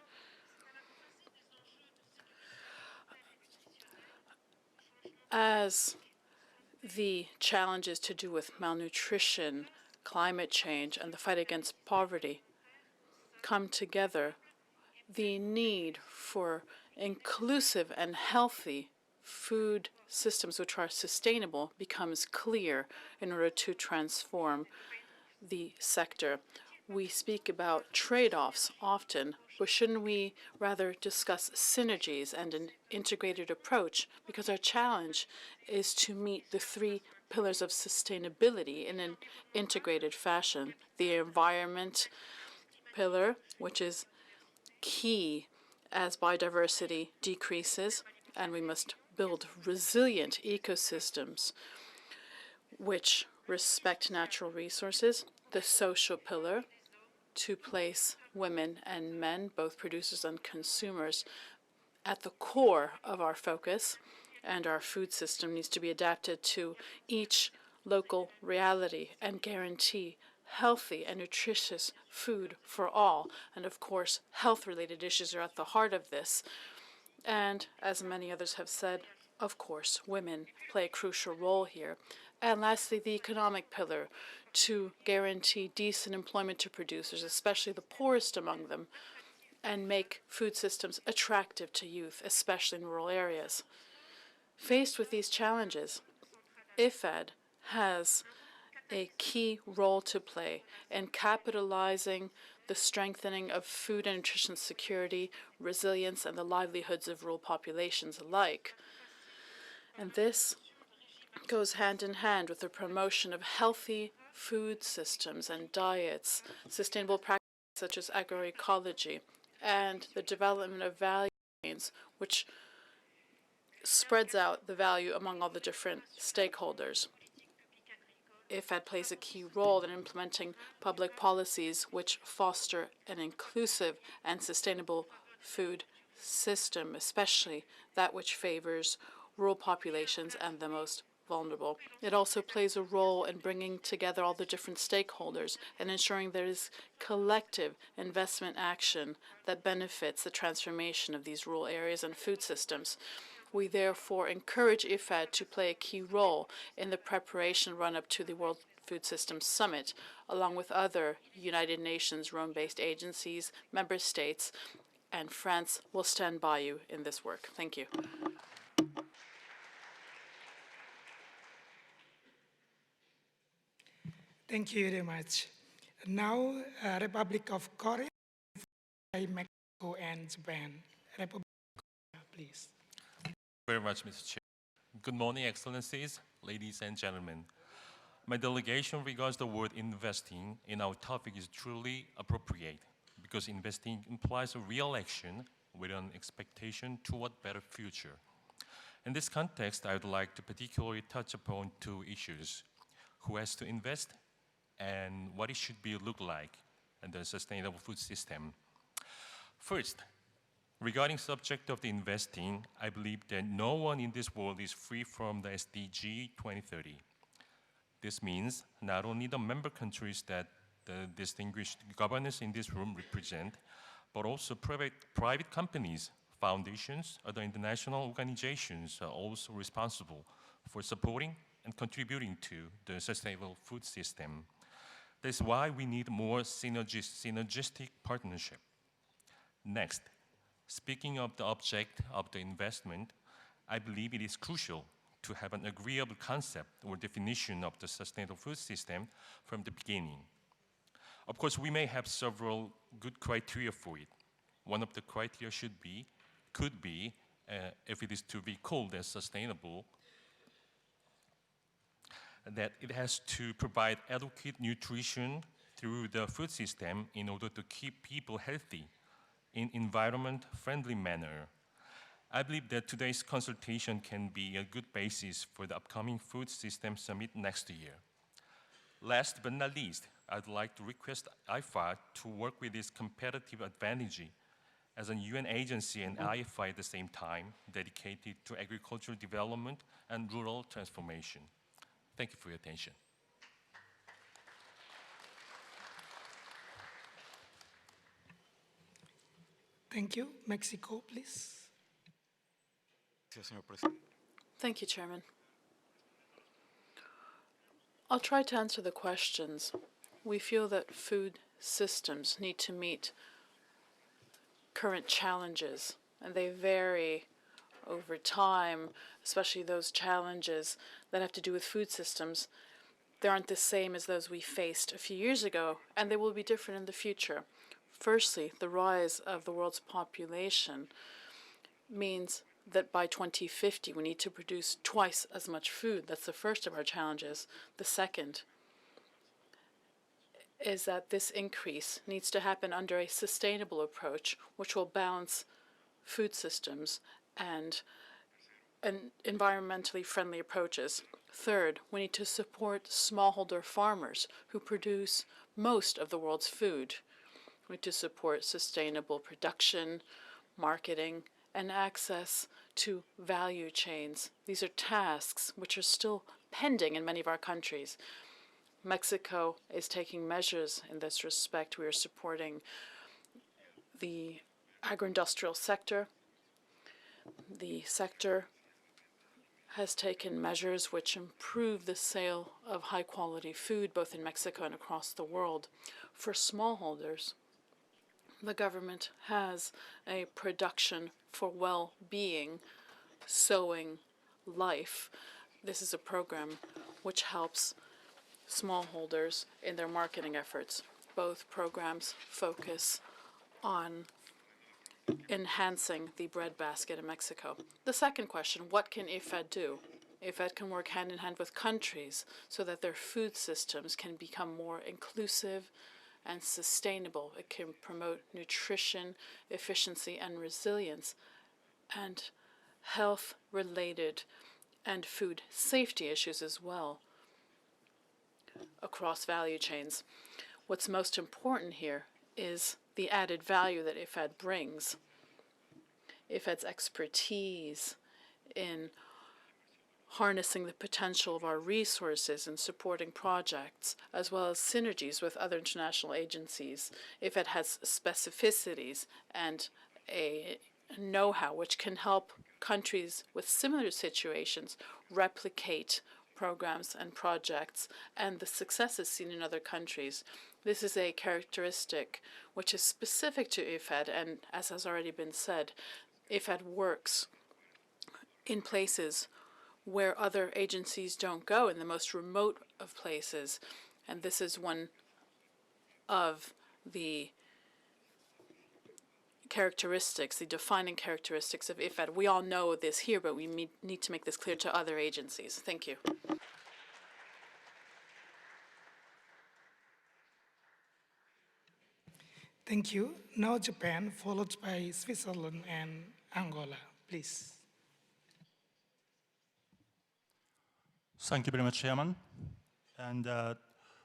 As the challenges to do with malnutrition, climate change, and the fight against poverty come together, the need for inclusive and healthy food systems which are sustainable becomes clear in order to transform the sector. We speak about trade-offs often, but shouldn't we rather discuss synergies and an integrated approach? Because our challenge is to meet the three pillars of sustainability in an integrated fashion. The environment pillar, which is key as biodiversity decreases, and we must build resilient ecosystems which respect natural resources. The social pillar, to place women and men, both producers and consumers, at the core of our focus, and our food system needs to be adapted to each local reality and guarantee healthy and nutritious food for all. And of course, health-related issues are at the heart of this. And as many others have said, of course, women play a crucial role here. And lastly, the economic pillar, to guarantee decent employment to producers, especially the poorest among them, and make food systems attractive to youth, especially in rural areas. Faced with these challenges, IFAD has a key role to play in capitalizing the strengthening of food and nutrition security, resilience, and the livelihoods of rural populations alike. And this goes hand in hand with the promotion of healthy food systems and diets, sustainable practices such as agroecology, and the development of value chains, which spreads out the value among all the different stakeholders. IFAD plays a key role in implementing public policies which foster an inclusive and sustainable food system, especially that which favors rural populations and the most vulnerable. It also plays a role in bringing together all the different stakeholders and ensuring there is collective investment action that benefits the transformation of these rural areas and food systems. We therefore encourage IFAD to play a key role in the preparation run-up to the World Food Systems Summit, along with other United Nations Rome-based agencies, member states, and France will stand by you in this work. Thank you. Thank you very much. Now, Republic of Korea, Mexico, and Japan. Republic of Korea, please. Very much, Mr. Chair. Good morning, Excellencies, ladies and gentlemen. My delegation regards the word investing in our topic is truly appropriate because investing implies a real action with an expectation toward a better future. In this context, I would like to particularly touch upon two issues: who has to invest and what it should look like in the sustainable food system. First, regarding subject of the investing, I believe that no one in this world is free from the SDG 2030. This means not only the member countries that the distinguished governors in this room represent, but also private companies, foundations, other international organizations are also responsible for supporting and contributing to the sustainable food system. That's why we need more synergistic partnership. Next, speaking of the object of the investment, I believe it is crucial to have an agreeable concept or definition of the sustainable food system from the beginning. Of course, we may have several good criteria for it. One of the criteria could be, if it is to be called as sustainable, that it has to provide adequate nutrition through the food system in order to keep people healthy in environment-friendly manner. I believe that today's consultation can be a good basis for the upcoming Food System Summit next year. Last but not least, I'd like to request IFAD to work with its competitive advantage as a UN agency and IFAD at the same time, dedicated to agricultural development and rural transformation. Thank you for your attention. Thank you. Mexico, please. Thank you, Chairman. I'll try to answer the questions. We feel that food systems need to meet current challenges, and they vary over time, especially those challenges that have to do with food systems. They aren't the same as those we faced a few years ago, and they will be different in the future. Firstly, the rise of the world's population means that by 2050 we need to produce twice as much food. That's the first of our challenges. The second is that this increase needs to happen under a sustainable approach, which will balance food systems and environmentally friendly approaches. Third, we need to support smallholder farmers who produce most of the world's food. We need to support sustainable production, marketing, and access to value chains. These are tasks which are still pending in many of our countries. Mexico is taking measures in this respect. We are supporting the agro-industrial sector. The sector has taken measures which improve the sale of high-quality food, both in Mexico and across the world. For smallholders, the government has a production for well-being, sowing life. This is a program which helps smallholders in their marketing efforts. Both programs focus on enhancing the breadbasket in Mexico. The second question, what can IFAD do? IFAD can work hand in hand with countries so that their food systems can become more inclusive and sustainable. It can promote nutrition, efficiency, and resilience, and health-related and food safety issues as well across value chains. What's most important here is the added value that IFAD brings. IFAD's expertise in harnessing the potential of our resources and supporting projects, as well as synergies with other international agencies. IFAD has specificities and a know-how which can help countries with similar situations replicate programs and projects and the successes seen in other countries. This is a characteristic which is specific to IFAD, and as has already been said, IFAD works in places where other agencies don't go, in the most remote of places. And this is one of the characteristics, the defining characteristics of IFAD. We all know this here, but we need to make this clear to other agencies. Thank you. Thank you. Now Japan, followed by Switzerland and Angola, please. Thank you very much, Chairman, and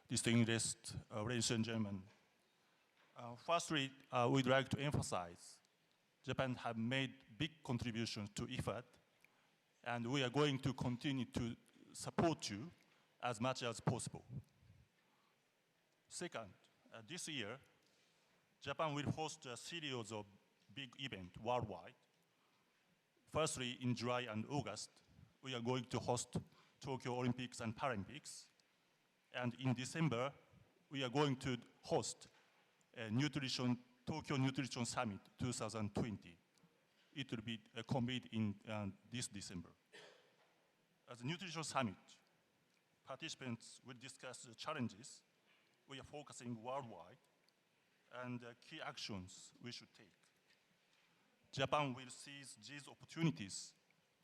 distinguished ladies and gentlemen. Firstly, we'd like to emphasize Japan has made big contributions to IFAD, and we are going to continue to support you as much as possible. Second, this year, Japan will host a series of big events worldwide. Firstly, in July and August, we are going to host Tokyo Olympics and Paralympics. And in December, we are going to host a Tokyo Nutrition Summit 2020. It will be convened in this December. As a nutrition summit, participants will discuss the challenges we are focusing worldwide and key actions we should take. Japan will seize these opportunities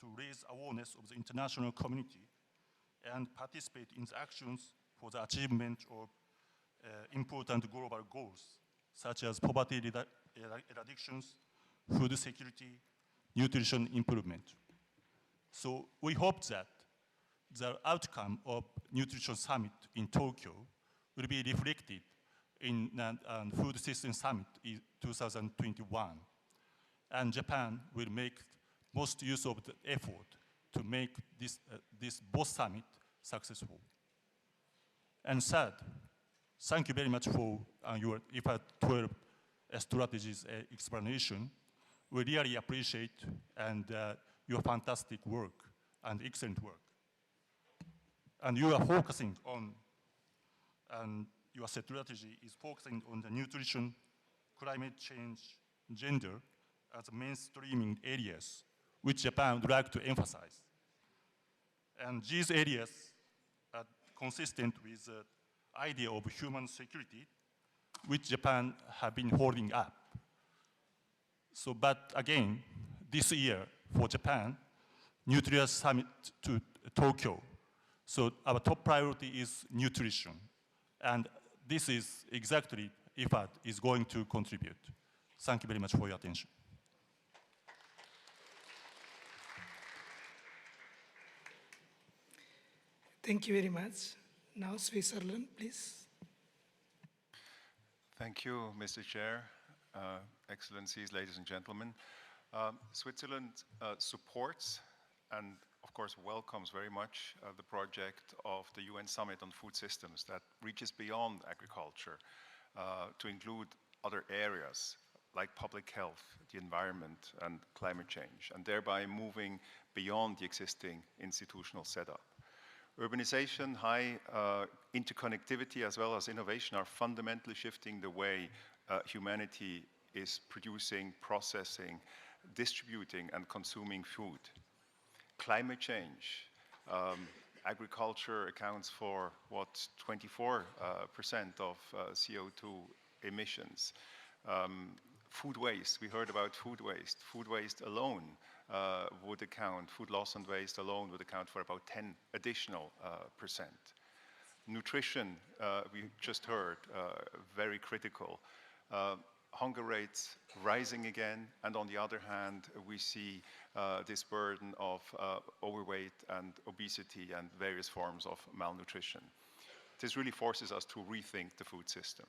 to raise awareness of the international community and participate in the actions for the achievement of important global goals, such as poverty eradication, food security, nutrition improvement. So we hope that the outcome of Nutrition Summit in Tokyo will be reflected in the Food System Summit in 2021. And Japan will make most use of the effort to make this both summit successful. And third, thank you very much for your IFAD 12 strategies explanation. We really appreciate your fantastic work and excellent work. And you are focusing on, and your strategy is focusing on the nutrition, climate change, gender as mainstreaming areas, which Japan would like to emphasize. And these areas are consistent with the idea of human security, which Japan have been holding up. So, but again, this year for Japan, Nutrition Summit to Tokyo. So our top priority is nutrition. And this is exactly IFAD is going to contribute. Thank you very much for your attention. Thank you very much. Now, Switzerland, please. Thank you, Mr. Chair, Excellencies, ladies and gentlemen. Switzerland supports and, of course, welcomes very much the project of the UN Summit on Food Systems that reaches beyond agriculture to include other areas like public health, the environment, and climate change, and thereby moving beyond the existing institutional setup. Urbanization, high interconnectivity, as well as innovation are fundamentally shifting the way humanity is producing, processing, distributing, and consuming food. Climate change, agriculture accounts for, what, 24% of CO2 emissions. Food waste, we heard about food waste. Food waste alone would account, food loss and waste alone would account for about 10 additional percent. Nutrition, we just heard, very critical. Hunger rates rising again, and on the other hand, we see this burden of overweight and obesity and various forms of malnutrition. This really forces us to rethink the food system.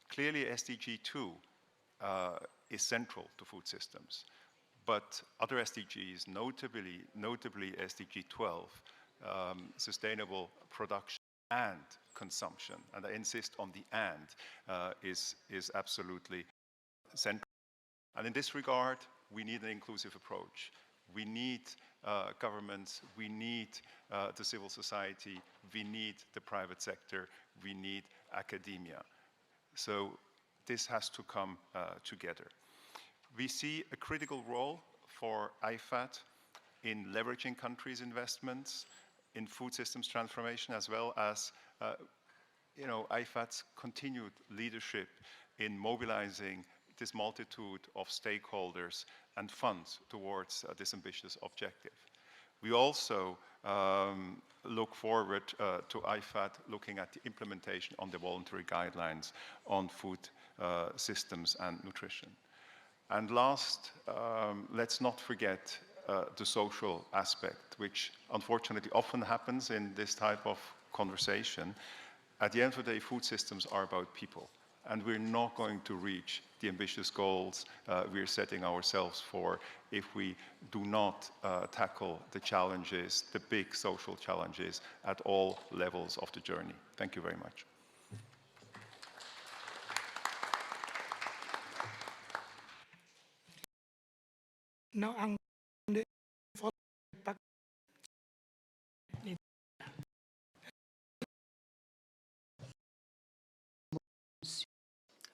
Clearly, SDG 2 is central to food systems, but other SDGs, notably SDG 12, sustainable production and consumption, and I insist on the and, is absolutely central. And in this regard, we need an inclusive approach. We need governments, we need the civil society, we need the private sector, we need academia. So this has to come together. We see a critical role for IFAD in leveraging countries' investments in food systems transformation, as well as IFAD's continued leadership in mobilizing this multitude of stakeholders and funds towards this ambitious objective. We also look forward to IFAD looking at the implementation on the voluntary guidelines on food systems and nutrition. And last, let's not forget the social aspect, which unfortunately often happens in this type of conversation. At the end of the day, food systems are about people, and we're not going to reach the ambitious goals we're setting ourselves for if we do not tackle the challenges, the big social challenges at all levels of the journey. Thank you very much. Now,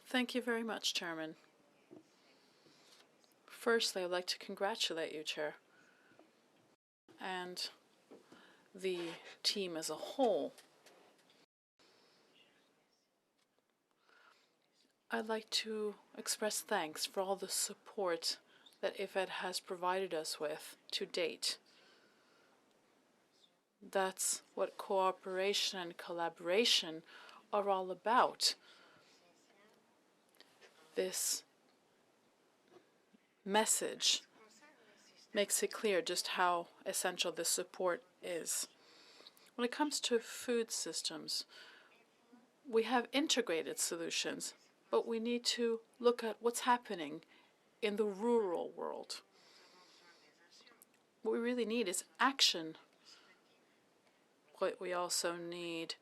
Thank you very much, Chairman. Firstly, I'd like to congratulate you, Chair, and the team as a whole. I'd like to express thanks for all the support that IFAD has provided us with to date. That's what cooperation and collaboration are all about. This message makes it clear just how essential this support is. When it comes to food systems, we have integrated solutions, but we need to look at what's happening in the rural world. What we really need is action. But we also need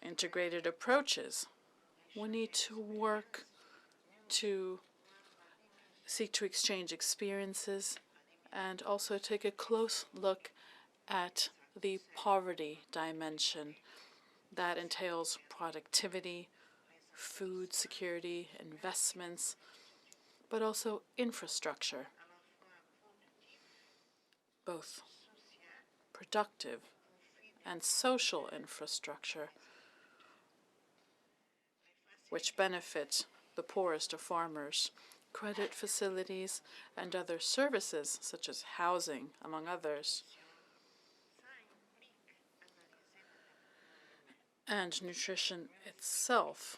integrated approaches. We need to work to seek to exchange experiences and also take a close look at the poverty dimension that entails productivity, food security, investments, but also infrastructure, both productive and social infrastructure, which benefit the poorest of farmers, credit facilities, and other services such as housing, among others. And nutrition itself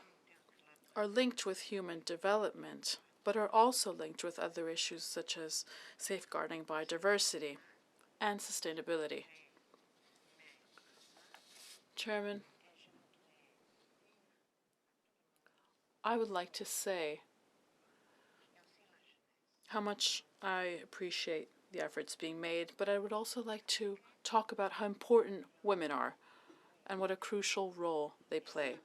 are linked with human development, but are also linked with other issues such as safeguarding biodiversity and sustainability. Chairman, I would like to say how much I appreciate the efforts being made, but I would also like to talk about how important women are and what a crucial role they play.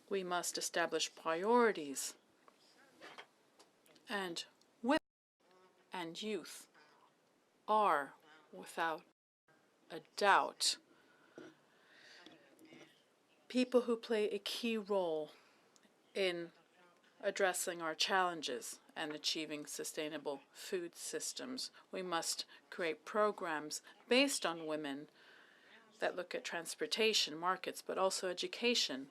We must establish priorities, and women and youth are, without a doubt, people who play a key role in addressing our challenges and achieving sustainable food systems. We must create programs based on women that look at transportation, markets, but also education.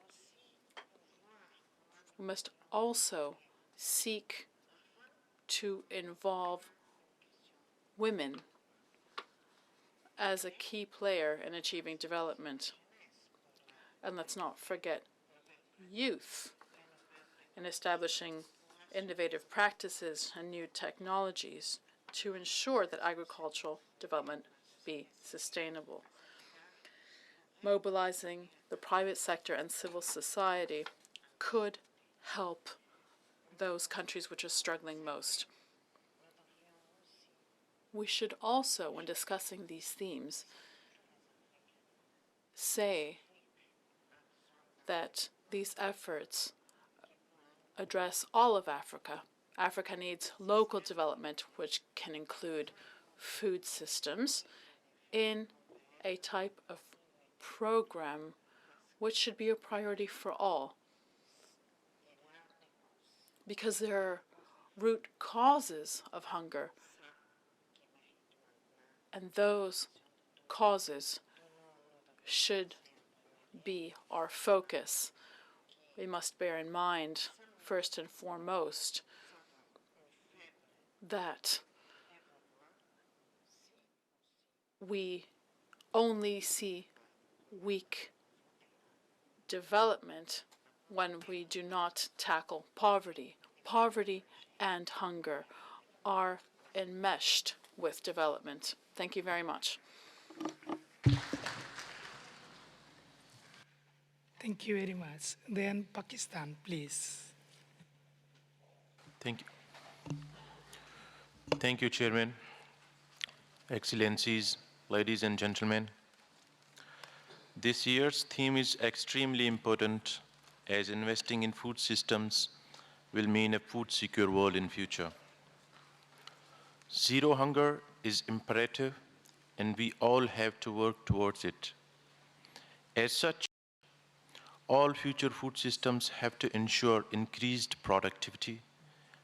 We must also seek to involve women as a key player in achieving development. And let's not forget youth in establishing innovative practices and new technologies to ensure that agricultural development be sustainable. Mobilizing the private sector and civil society could help those countries which are struggling most. We should also, when discussing these themes, say that these efforts address all of Africa. Africa needs local development, which can include food systems, in a type of program which should be a priority for all. Because there are root causes of hunger, and those causes should be our focus. We must bear in mind, first and foremost, that we only see weak development when we do not tackle poverty. Poverty and hunger are enmeshed with development. Thank you very much. Thank you very much. Then Pakistan, please. Thank you. Thank you, Chairman. Excellencies, ladies and gentlemen. This year's theme is extremely important as investing in food systems will mean a food secure world in future. Zero hunger is imperative and we all have to work towards it. As such, All future food systems have to ensure increased productivity,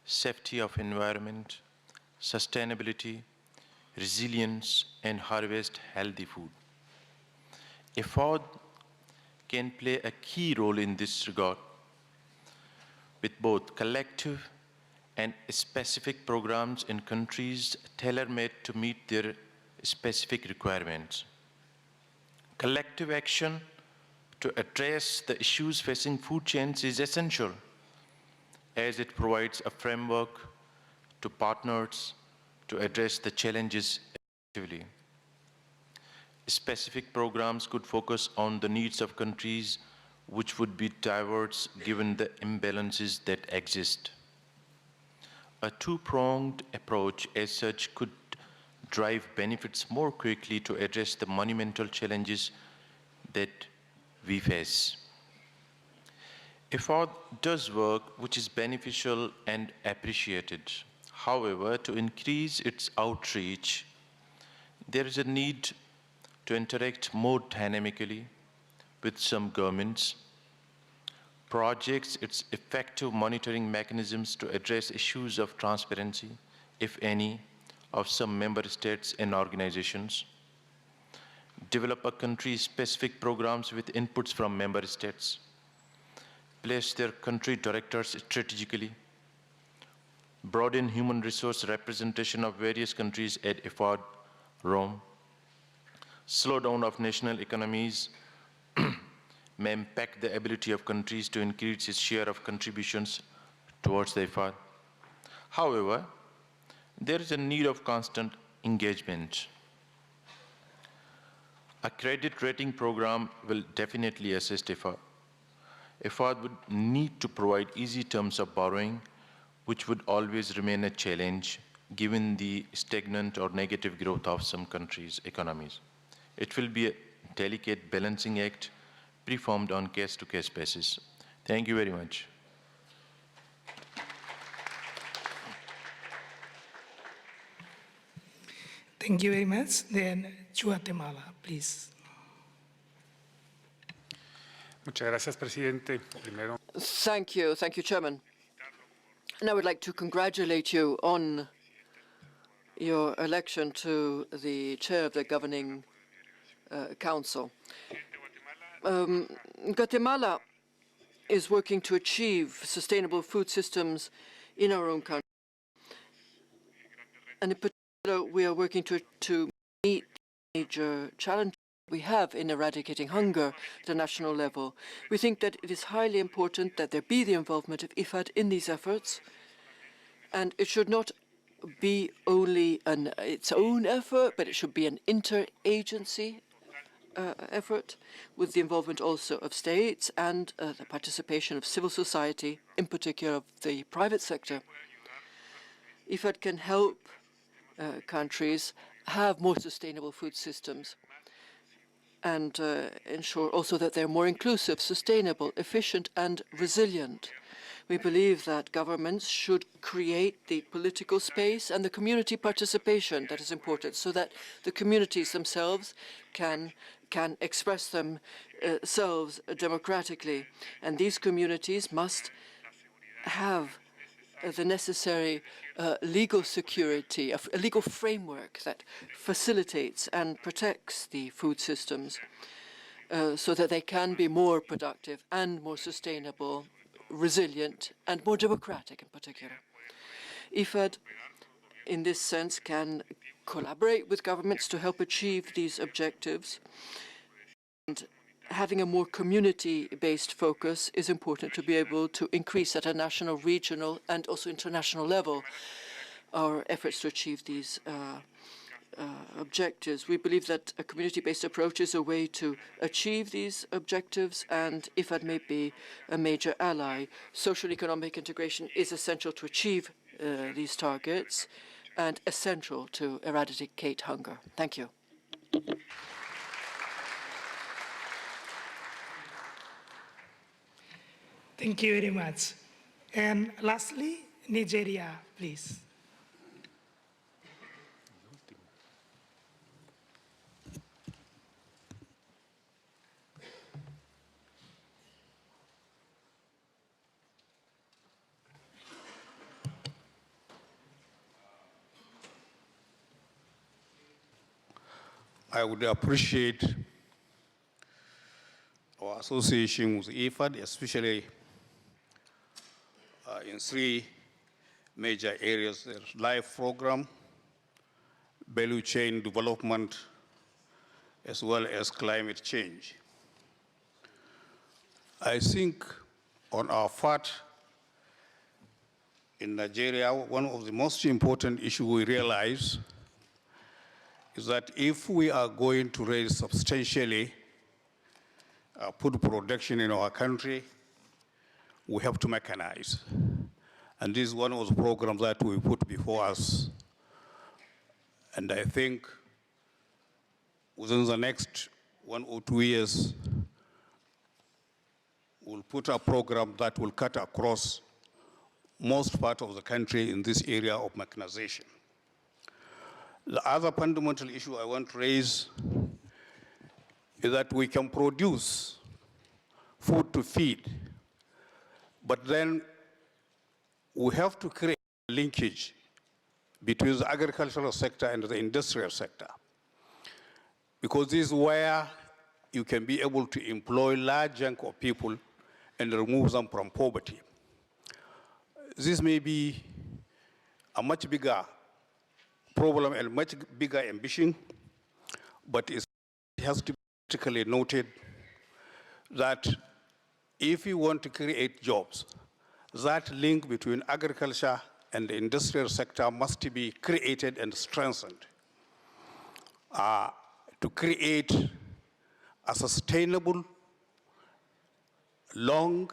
safety of environment, sustainability, resilience, and harvest healthy food. IFAD can play a key role in this regard with both collective and specific programs in countries tailor-made to meet their specific requirements. Collective action to address the issues facing food chains is essential, as it provides a framework to partners to address the challenges effectively. Specific programs could focus on the needs of countries which would be diverse given the imbalances that exist. A two-pronged approach as such could drive benefits more quickly to address the monumental challenges that we face. IFAD does work which is beneficial and appreciated. However, to increase its outreach, there is a need to interact more dynamically with some governments, projects its effective monitoring mechanisms to address issues of transparency, if any, of some member states and organizations, develop a country-specific programs with inputs from member states, place their country directors strategically, broaden human resource representation of various countries at IFAD, Rome, slowdown of national economies may impact the ability of countries to increase its share of contributions towards the IFAD. However, there is a need of constant engagement. A credit rating program will definitely assist IFAD. IFAD would need to provide easy terms of borrowing, which would always remain a challenge given the stagnant or negative growth of some countries' economies. It will be a delicate balancing act performed on case-to-case basis. Thank you very much. Thank you very much. Then, Guatemala, please. Muchas gracias, presidente. Primero. Thank you, Chairman. And I would like to congratulate you on your election to the chair of the governing council. Guatemala is working to achieve sustainable food systems in our own country. And in particular, we are working to meet major challenges we have in eradicating hunger at the national level. We think that it is highly important that there be the involvement of IFAD in these efforts, and it should not be only its own effort, but it should be an interagency effort with the involvement also of states and the participation of civil society, in particular of the private sector. IFAD can help countries have more sustainable food systems and ensure also that they're more inclusive, sustainable, efficient, and resilient. We believe that governments should create the political space and the community participation that is important so that the communities themselves can express themselves democratically. And these communities must have the necessary legal security, a legal framework that facilitates and protects the food systems so that they can be more productive and more sustainable, resilient, and more democratic in particular. IFAD, in this sense, can collaborate with governments to help achieve these objectives. And having a more community-based focus is important to be able to increase at a national, regional, and also international level our efforts to achieve these objectives. We believe that a community-based approach is a way to achieve these objectives, and IFAD may be a major ally. Social economic integration is essential to achieve these targets and essential to eradicate hunger. Thank you. Thank you very much. And lastly, Nigeria, please. I would appreciate our association with IFAD, especially in three major areas: there's LIFE program, value chain development, as well as climate change. I think on our part in Nigeria, one of the most important issues we realize is that if we are going to raise substantially food production in our country, we have to mechanize. And this is one of the programs that we put before us. And I think within the next 1 or 2 years, we'll put a program that will cut across most part of the country in this area of mechanization. The other fundamental issue I want to raise is that we can produce food to feed, but then we have to create a linkage between the agricultural sector and the industrial sector, because this is where you can be able to employ large chunk of people and remove them from poverty. This may be a much bigger problem and much bigger ambition, but it has to be critically noted that if you want to create jobs, that link between agriculture and the industrial sector must be created and strengthened to create a sustainable, long,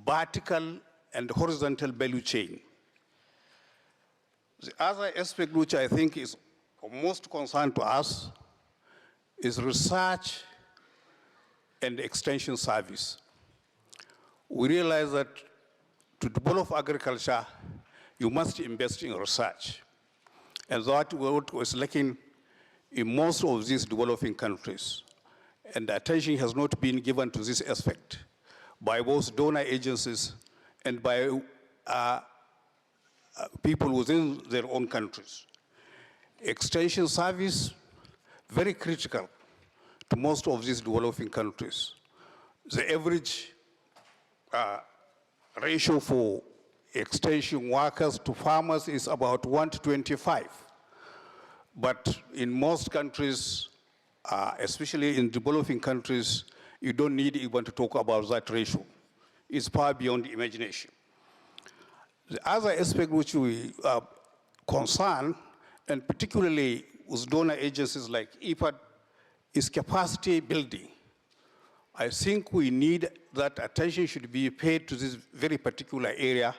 vertical, and horizontal value chain. The other aspect which I think is of most concern to us is research and extension service. We realize that to develop agriculture, you must invest in research. And that what was lacking in most of these developing countries. And attention has not been given to this aspect by both donor agencies and by people within their own countries. Extension service, very critical to most of these developing countries. The average ratio for extension workers to farmers is about 1 to 25. But in most countries, especially in developing countries, you don't need even to talk about that ratio. It's far beyond imagination. The other aspect which we are concerned, and particularly with donor agencies like IFAD, is capacity building. I think we need that attention should be paid to this very particular area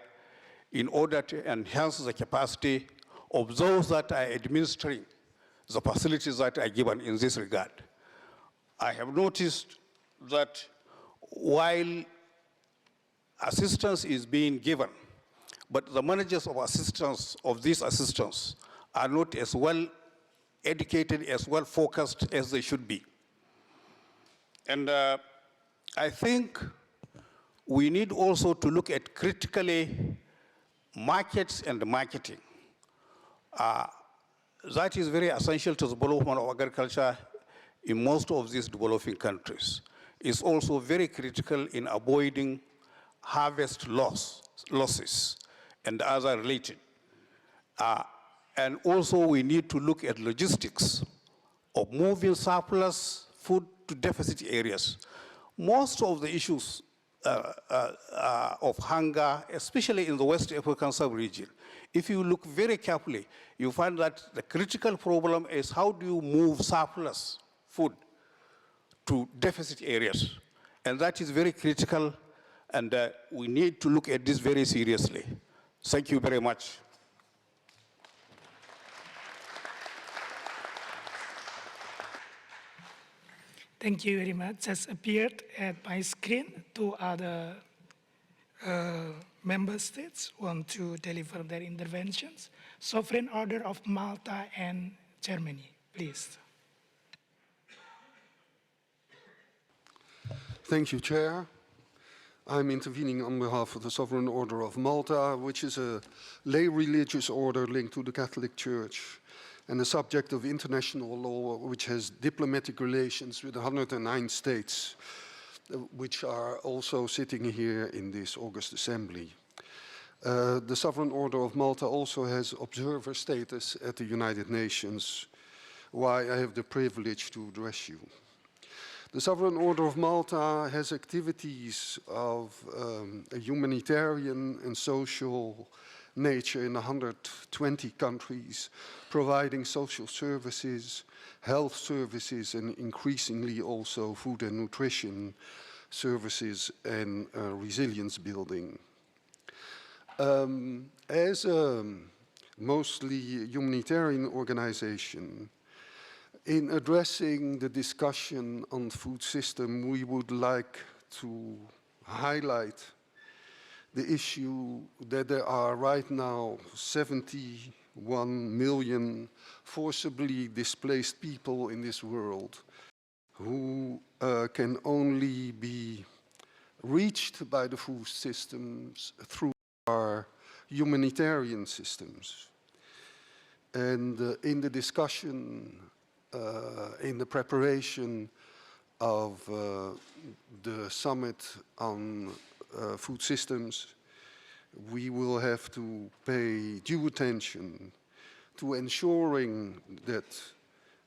in order to enhance the capacity of those that are administering the facilities that are given in this regard. I have noticed that while assistance is being given, but the managers of assistance, of these assistance, are not as well educated, as well focused as they should be. And I think we need also to look at critically markets and marketing. That is very essential to the development of agriculture in most of these developing countries. It's also very critical in avoiding harvest losses and other related. And also we need to look at logistics of moving surplus food to deficit areas. Most of the issues of hunger, especially in the West African sub-region, if you look very carefully, you find that the critical problem is how do you move surplus food to deficit areas? And that is very critical, and we need to look at this very seriously. Thank you very much. Thank you very much. Just appeared at my screen. Two other member states want to deliver their interventions. Sovereign Order of Malta and Germany, please. Thank you, Chair. I'm intervening on behalf of the Sovereign Order of Malta, which is a lay religious order linked to the Catholic Church. and the subject of international law, which has diplomatic relations with 109 states, which are also sitting here in this August Assembly. The Sovereign Order of Malta also has observer status at the United Nations, why I have the privilege to address you. The Sovereign Order of Malta has activities of a humanitarian and social nature in 120 countries, providing social services, health services, and increasingly also food and nutrition services and resilience building. As a mostly humanitarian organization, in addressing the discussion on food system, we would like to highlight the issue that there are right now 71 million forcibly displaced people in this world who can only be reached by the food systems through our humanitarian systems. And in the discussion, in the preparation of the summit on food systems, we will have to pay due attention to ensuring that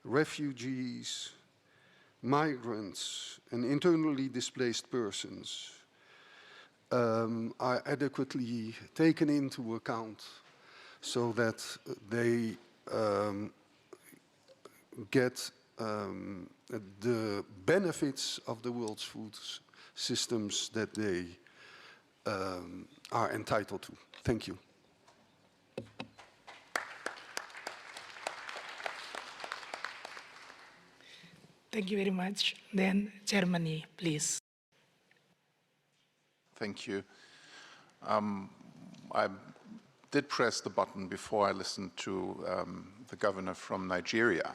refugees, migrants, and internally displaced persons are adequately taken into account so that they get the benefits of the world's food systems that they are entitled to. Thank you. Thank you very much. Then Germany, please. Thank you. I did press the button before I listened to the governor from Nigeria,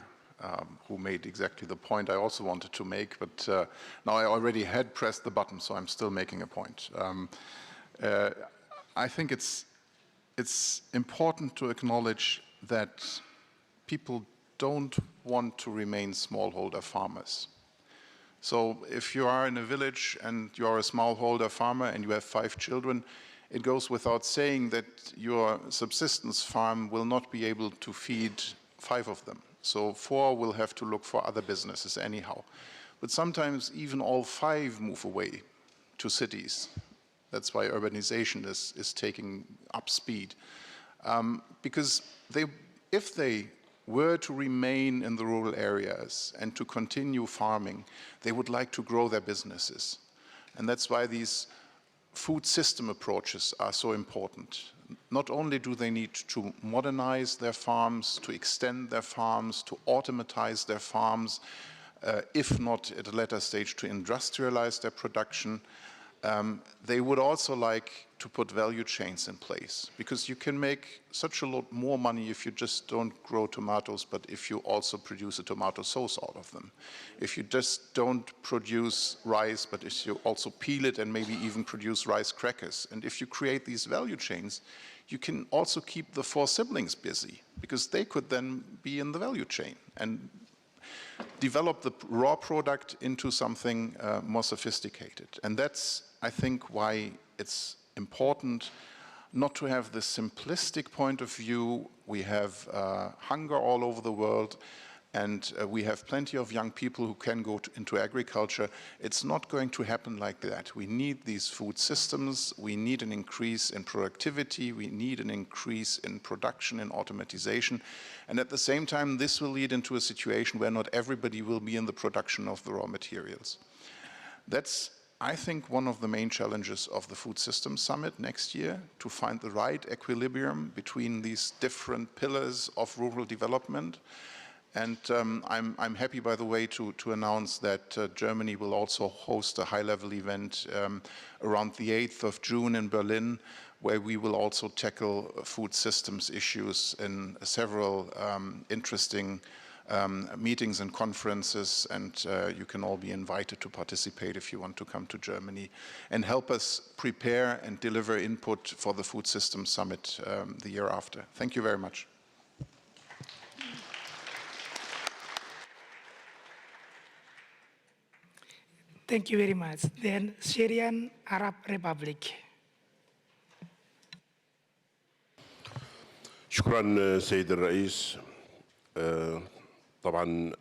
who made exactly the point I also wanted to make, but now I already had pressed the button, so I'm still making a point. I think it's important to acknowledge that people don't want to remain smallholder farmers. So if you are in a village and you are a smallholder farmer and you have 5 children, it goes without saying that your subsistence farm will not be able to feed 5 of them. So 4 will have to look for other businesses anyhow. But sometimes even all 5 move away to cities. That's why urbanization is taking up speed. Because if they were to remain in the rural areas and to continue farming, they would like to grow their businesses. And that's why these food system approaches are so important. Not only do they need to modernize their farms, to extend their farms, to automatize their farms, if not at a later stage to industrialize their production, they would also like to put value chains in place, because you can make such a lot more money if you just don't grow tomatoes, but if you also produce a tomato sauce out of them. If you just don't produce rice, but if you also peel it and maybe even produce rice crackers. And if you create these value chains, you can also keep the 4 siblings busy, because they could then be in the value chain and develop the raw product into something more sophisticated. And that's, I think, why it's important not to have the simplistic point of view. We have hunger all over the world, and we have plenty of young people who can go into agriculture. It's not going to happen like that. We need these food systems. We need an increase in productivity. We need an increase in production and automatization. And at the same time, this will lead into a situation where not everybody will be in the production of the raw materials. That's, I think, one of the main challenges of the Food Systems Summit next year, to find the right equilibrium between these different pillars of rural development. And I'm happy, by the way, to announce that Germany will also host a high-level event around the 8th of June in Berlin, where we will also tackle food systems issues in several interesting meetings and conferences, and you can all be invited to participate if you want to come to Germany and help us prepare and deliver input for the Food Systems Summit the year after. Thank you very much. Thank you very much. Then Syrian Arab Republic. شكرا سيد الرئيس. طبعا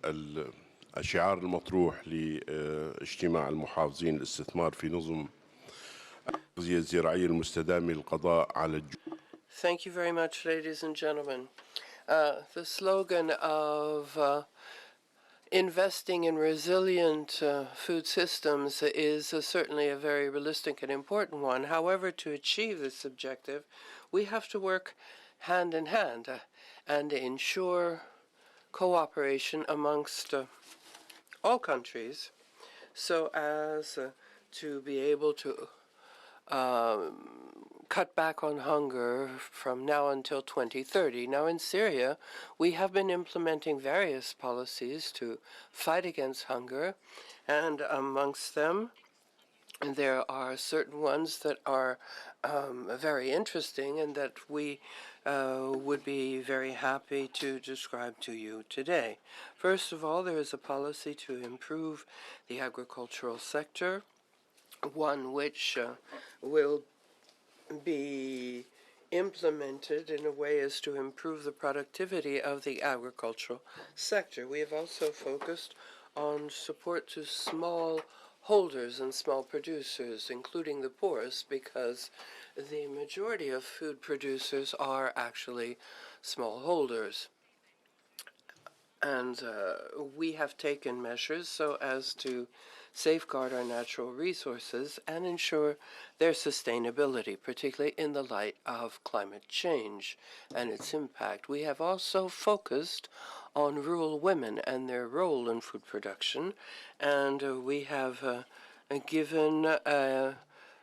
الشعار المطروح لاجتماع المحافظين الاستثمار في نظم التغذية الزراعية المستدامة للقضاء على الجوع. Thank you very much, ladies and gentlemen. The slogan of investing in resilient food systems is certainly a very realistic and important one. However, to achieve this objective, we have to work hand in hand and ensure cooperation amongst all countries so as to be able to cut back on hunger from now until 2030. Now in Syria, we have been implementing various policies to fight against hunger, and amongst them, there are certain ones that are very interesting and that we would be very happy to describe to you today. First of all, there is a policy to improve the agricultural sector, one which will be implemented in a way as to improve the productivity of the agricultural sector. We have also focused on support to small holders and small producers, including the poorest, because the majority of food producers are actually small holders. And we have taken measures so as to safeguard our natural resources and ensure their sustainability, particularly in the light of climate change and its impact. We have also focused on rural women and their role in food production, and we have given a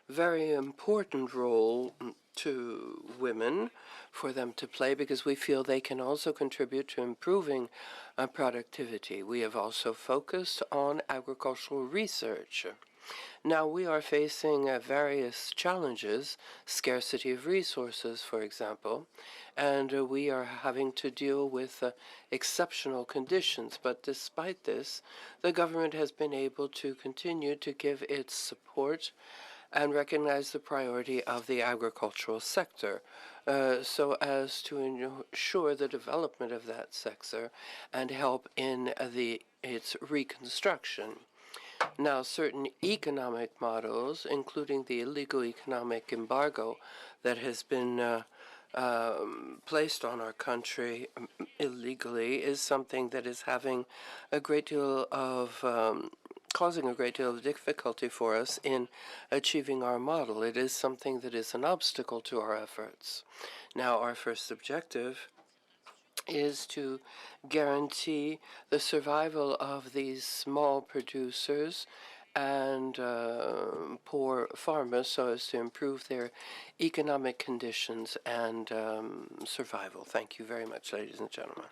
very important role to women for them to play, because we feel they can also contribute to improving productivity. We have also focused on agricultural research. Now we are facing various challenges, scarcity of resources, for example, and we are having to deal with exceptional conditions. But despite this, the government has been able to continue to give its support and recognize the priority of the agricultural sector so as to ensure the development of that sector and help in its reconstruction. Now, certain economic models, including the illegal economic embargo that has been placed on our country illegally, is something that is having a great deal of causing a great deal of difficulty for us in achieving our model. It is something that is an obstacle to our efforts. Now, our first objective is to guarantee the survival of these small producers and poor farmers so as to improve their economic conditions and survival. Thank you very much, ladies and gentlemen.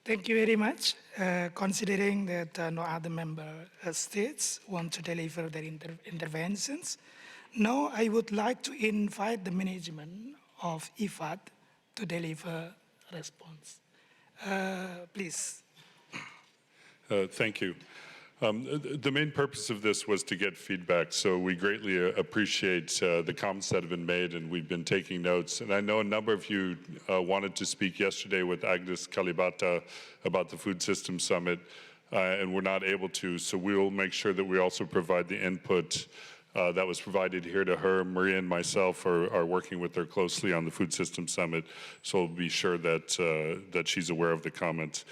Thank you very much. Considering that no other member states want to deliver their interventions, now I would like to invite the management of IFAD to deliver a response. Please. Thank you. The main purpose of this was to get feedback, so we greatly appreciate the comments that have been made, and we've been taking notes. And I know a number of you wanted to speak yesterday with Agnes Kalibata about the Food Systems Summit, and we're not able to, so we'll make sure that we also provide the input that was provided here to her. Maria and myself are working with her closely on the Food Systems Summit, so we'll be sure that, that she's aware of the comments.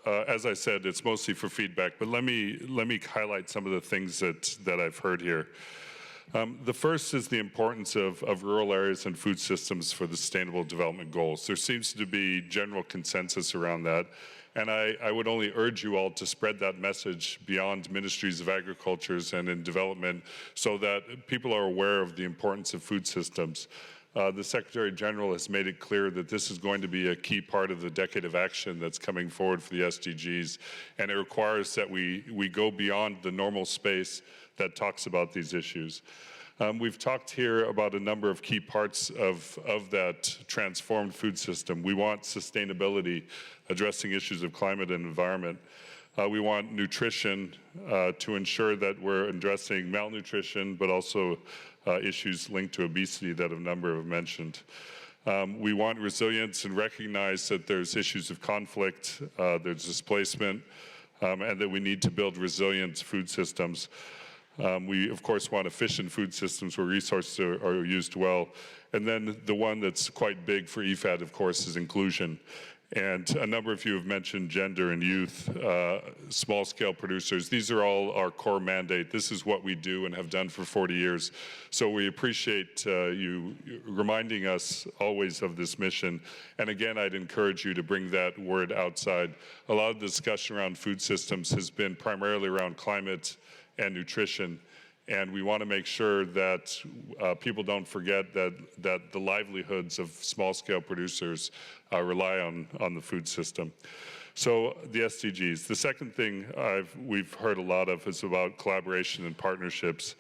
As I said, it's mostly for feedback, but let me highlight some of the things that I've heard here. The first is the importance of rural areas and food systems for the Sustainable Development Goals. There seems to be general consensus around that, and I would only urge you all to spread that message beyond ministries of agricultures and in development so that people are aware of the importance of food systems. The Secretary General has made it clear that this is going to be a key part of the decade of action that's coming forward for the SDGs, and it requires that we go beyond the normal space that talks about these issues. We've talked here about a number of key parts of that transformed food system. We want sustainability, addressing issues of climate and environment. We want nutrition to ensure that we're addressing malnutrition, but also issues linked to obesity that a number have mentioned. We want resilience and recognize that there's issues of conflict, there's displacement, and that we need to build resilient food systems. We, of course, want efficient food systems where resources are used well. And then the one that's quite big for IFAD, of course, is inclusion. And a number of you have mentioned gender and youth, small-scale producers. These are all our core mandate. This is what we do and have done for 40 years. So we appreciate you reminding us always of this mission. And again, I'd encourage you to bring that word outside. A lot of the discussion around food systems has been primarily around climate and nutrition. And we want to make sure that people don't forget that the livelihoods of small-scale producers rely on the food system. So the SDGs. The second thing we've heard a lot of is about collaboration and partnerships.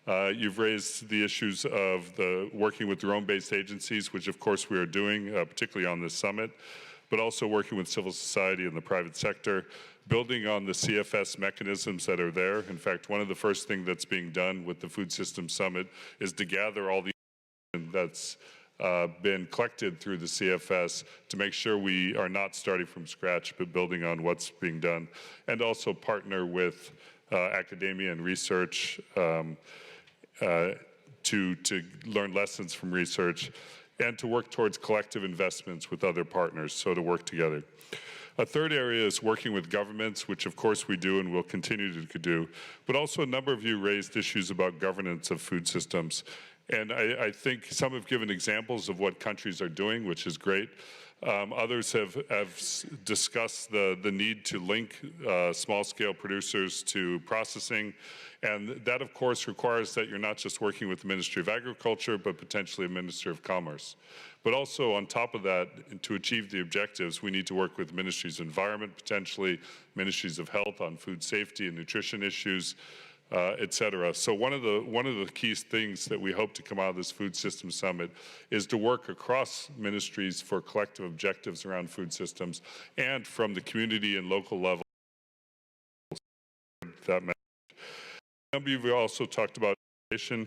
You've raised the issues of working with drone-based agencies, which of course we are doing, particularly on this summit, but also working with civil society and the private sector, building on the CFS mechanisms that are there. In fact, one of the first things that's being done with the Food Systems Summit is to gather all the information that's been collected through the CFS to make sure we are not starting from scratch, but building on what's being done, and also partner with academia and research to learn lessons from research, and to work towards collective investments with other partners, so to work together. A third area is working with governments, which of course we do and will continue to do, but also a number of you raised issues about governance of food systems. And I think some have given examples of what countries are doing, which is great. Others have discussed the need to link small-scale producers to processing. And that, of course, requires that you're not just working with the Ministry of Agriculture, but potentially the Ministry of Commerce. But also, on top of that, to achieve the objectives, we need to work with ministries of environment, potentially ministries of health on food safety and nutrition issues, et cetera. So one of the key things that we hope to come out of this Food Systems Summit is to work across ministries for collective objectives around food systems, and from the community and local level. Some of you also talked about innovation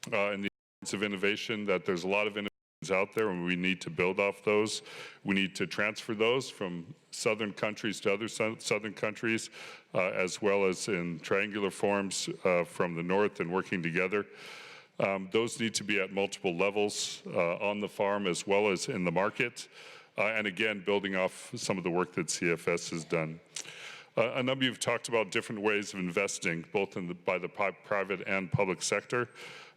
and the importance of innovation, that there's a lot of innovations out there and we need to build off those. We need to transfer those from southern countries to other southern countries, as well as in triangular forms from the north and working together. Those need to be at multiple levels on the farm as well as in the market. And again, building off some of the work that CFS has done. A number of you have talked about different ways of investing, both by the private and public sector.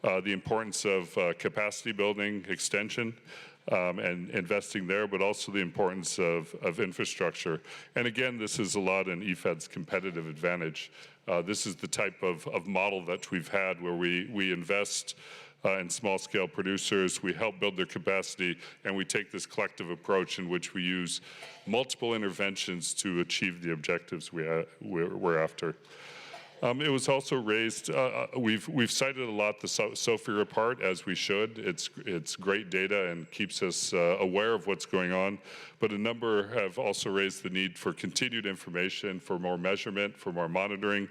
The importance of capacity building, extension, and investing there, but also the importance of infrastructure. And again, this is a lot in IFAD's competitive advantage. This is the type of model that we've had where we invest in small-scale producers, we help build their capacity, and we take this collective approach in which we use multiple interventions to achieve the objectives we're after. It was also raised, we've cited a lot the SOFI report, as we should. It's great data and keeps us aware of what's going on, but a number have also raised the need for continued information, for more measurement, for more monitoring,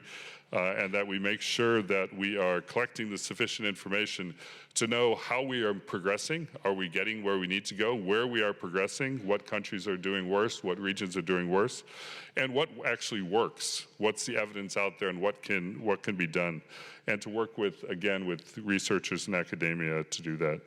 and that we make sure that we are collecting the sufficient information to know how we are progressing. Are we getting where we need to go? Where we are progressing? What countries are doing worse? What regions are doing worse? And what actually works? What's the evidence out there, and what can be done? And to work with, again, with researchers and academia to do that.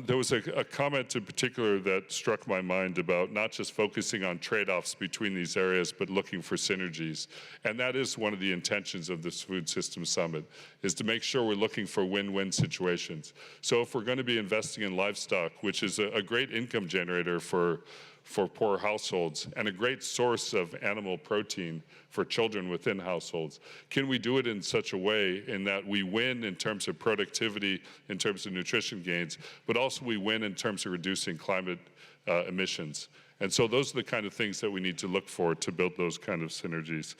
There was a comment in particular that struck my mind about not just focusing on trade-offs between these areas, but looking for synergies. And that is one of the intentions of this Food Systems Summit, is to make sure we're looking for win-win situations. So if we're going to be investing in livestock, which is a great income generator for poor households and a great source of animal protein for children within households, can we do it in such a way in that we win in terms of productivity, in terms of nutrition gains, but also we win in terms of reducing climate emissions? And so those are the kind of things that we need to look for to build those kind of synergies.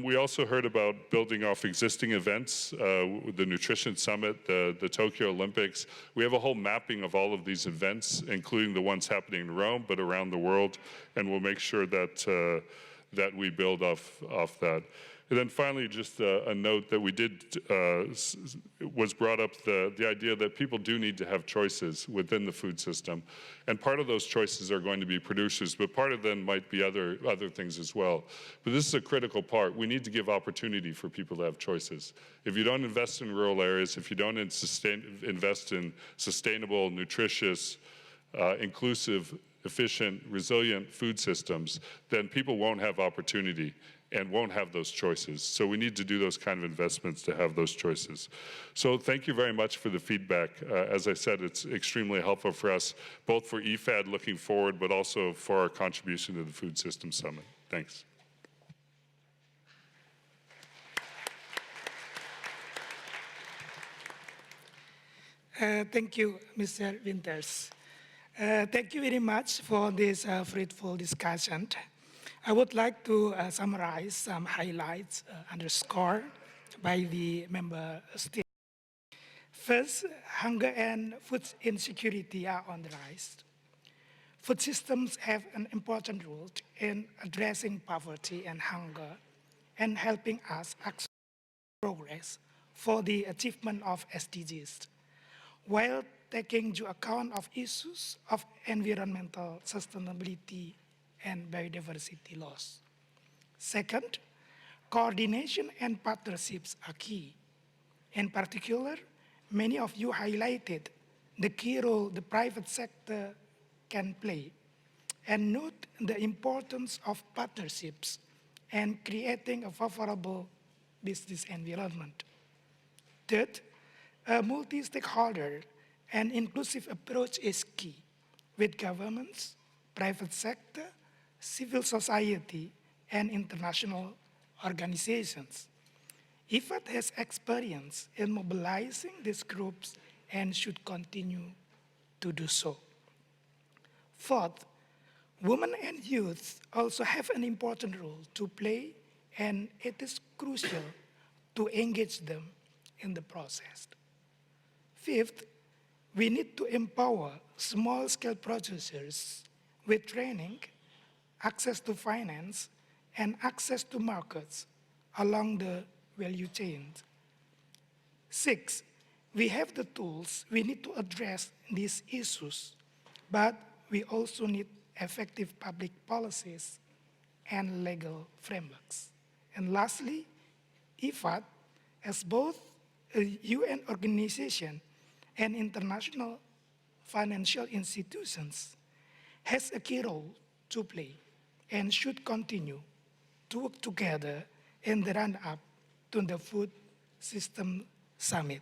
We also heard about building off existing events, the Nutrition Summit, the Tokyo Olympics. We have a whole mapping of all of these events, including the ones happening in Rome, but around the world, and we'll make sure that, that we build off that. And then finally, just a note that we did, was brought up the idea that people do need to have choices within the food system. And part of those choices are going to be producers, but part of them might be other things as well. But this is a critical part. We need to give opportunity for people to have choices. If you don't invest in rural areas, if you don't invest in sustainable, nutritious, inclusive, efficient, resilient food systems, then people won't have opportunity and won't have those choices. So we need to do those kind of investments to have those choices. So thank you very much for the feedback. As I said, it's extremely helpful for us, both for IFAD looking forward, but also for our contribution to the Food System Summit. Thanks. Thank you, Mr. Winters. Thank you very much for this fruitful discussion. I would like to summarize some highlights underscored by the member states. First, hunger and food insecurity are on the rise. Food systems have an important role in addressing poverty and hunger and helping us accelerate progress for the achievement of SDGs, while taking into account of issues of environmental sustainability and biodiversity loss. Second, coordination and partnerships are key. In particular, many of you highlighted the key role the private sector can play, and note the importance of partnerships and creating a favorable business environment. Third, a multi-stakeholder and inclusive approach is key, with governments, private sector, civil society, and international organizations. IFAD has experience in mobilizing these groups and should continue to do so. Fourth, women and youth also have an important role to play, and it is crucial to engage them in the process. Fifth, we need to empower small-scale producers with training, access to finance, and access to markets along the value chain. Six, we have the tools we need to address these issues, but we also need effective public policies and legal frameworks. And lastly, IFAD, as both a UN organization and international financial institutions, has a key role to play and should continue to work together in the run-up to the Food System Summit.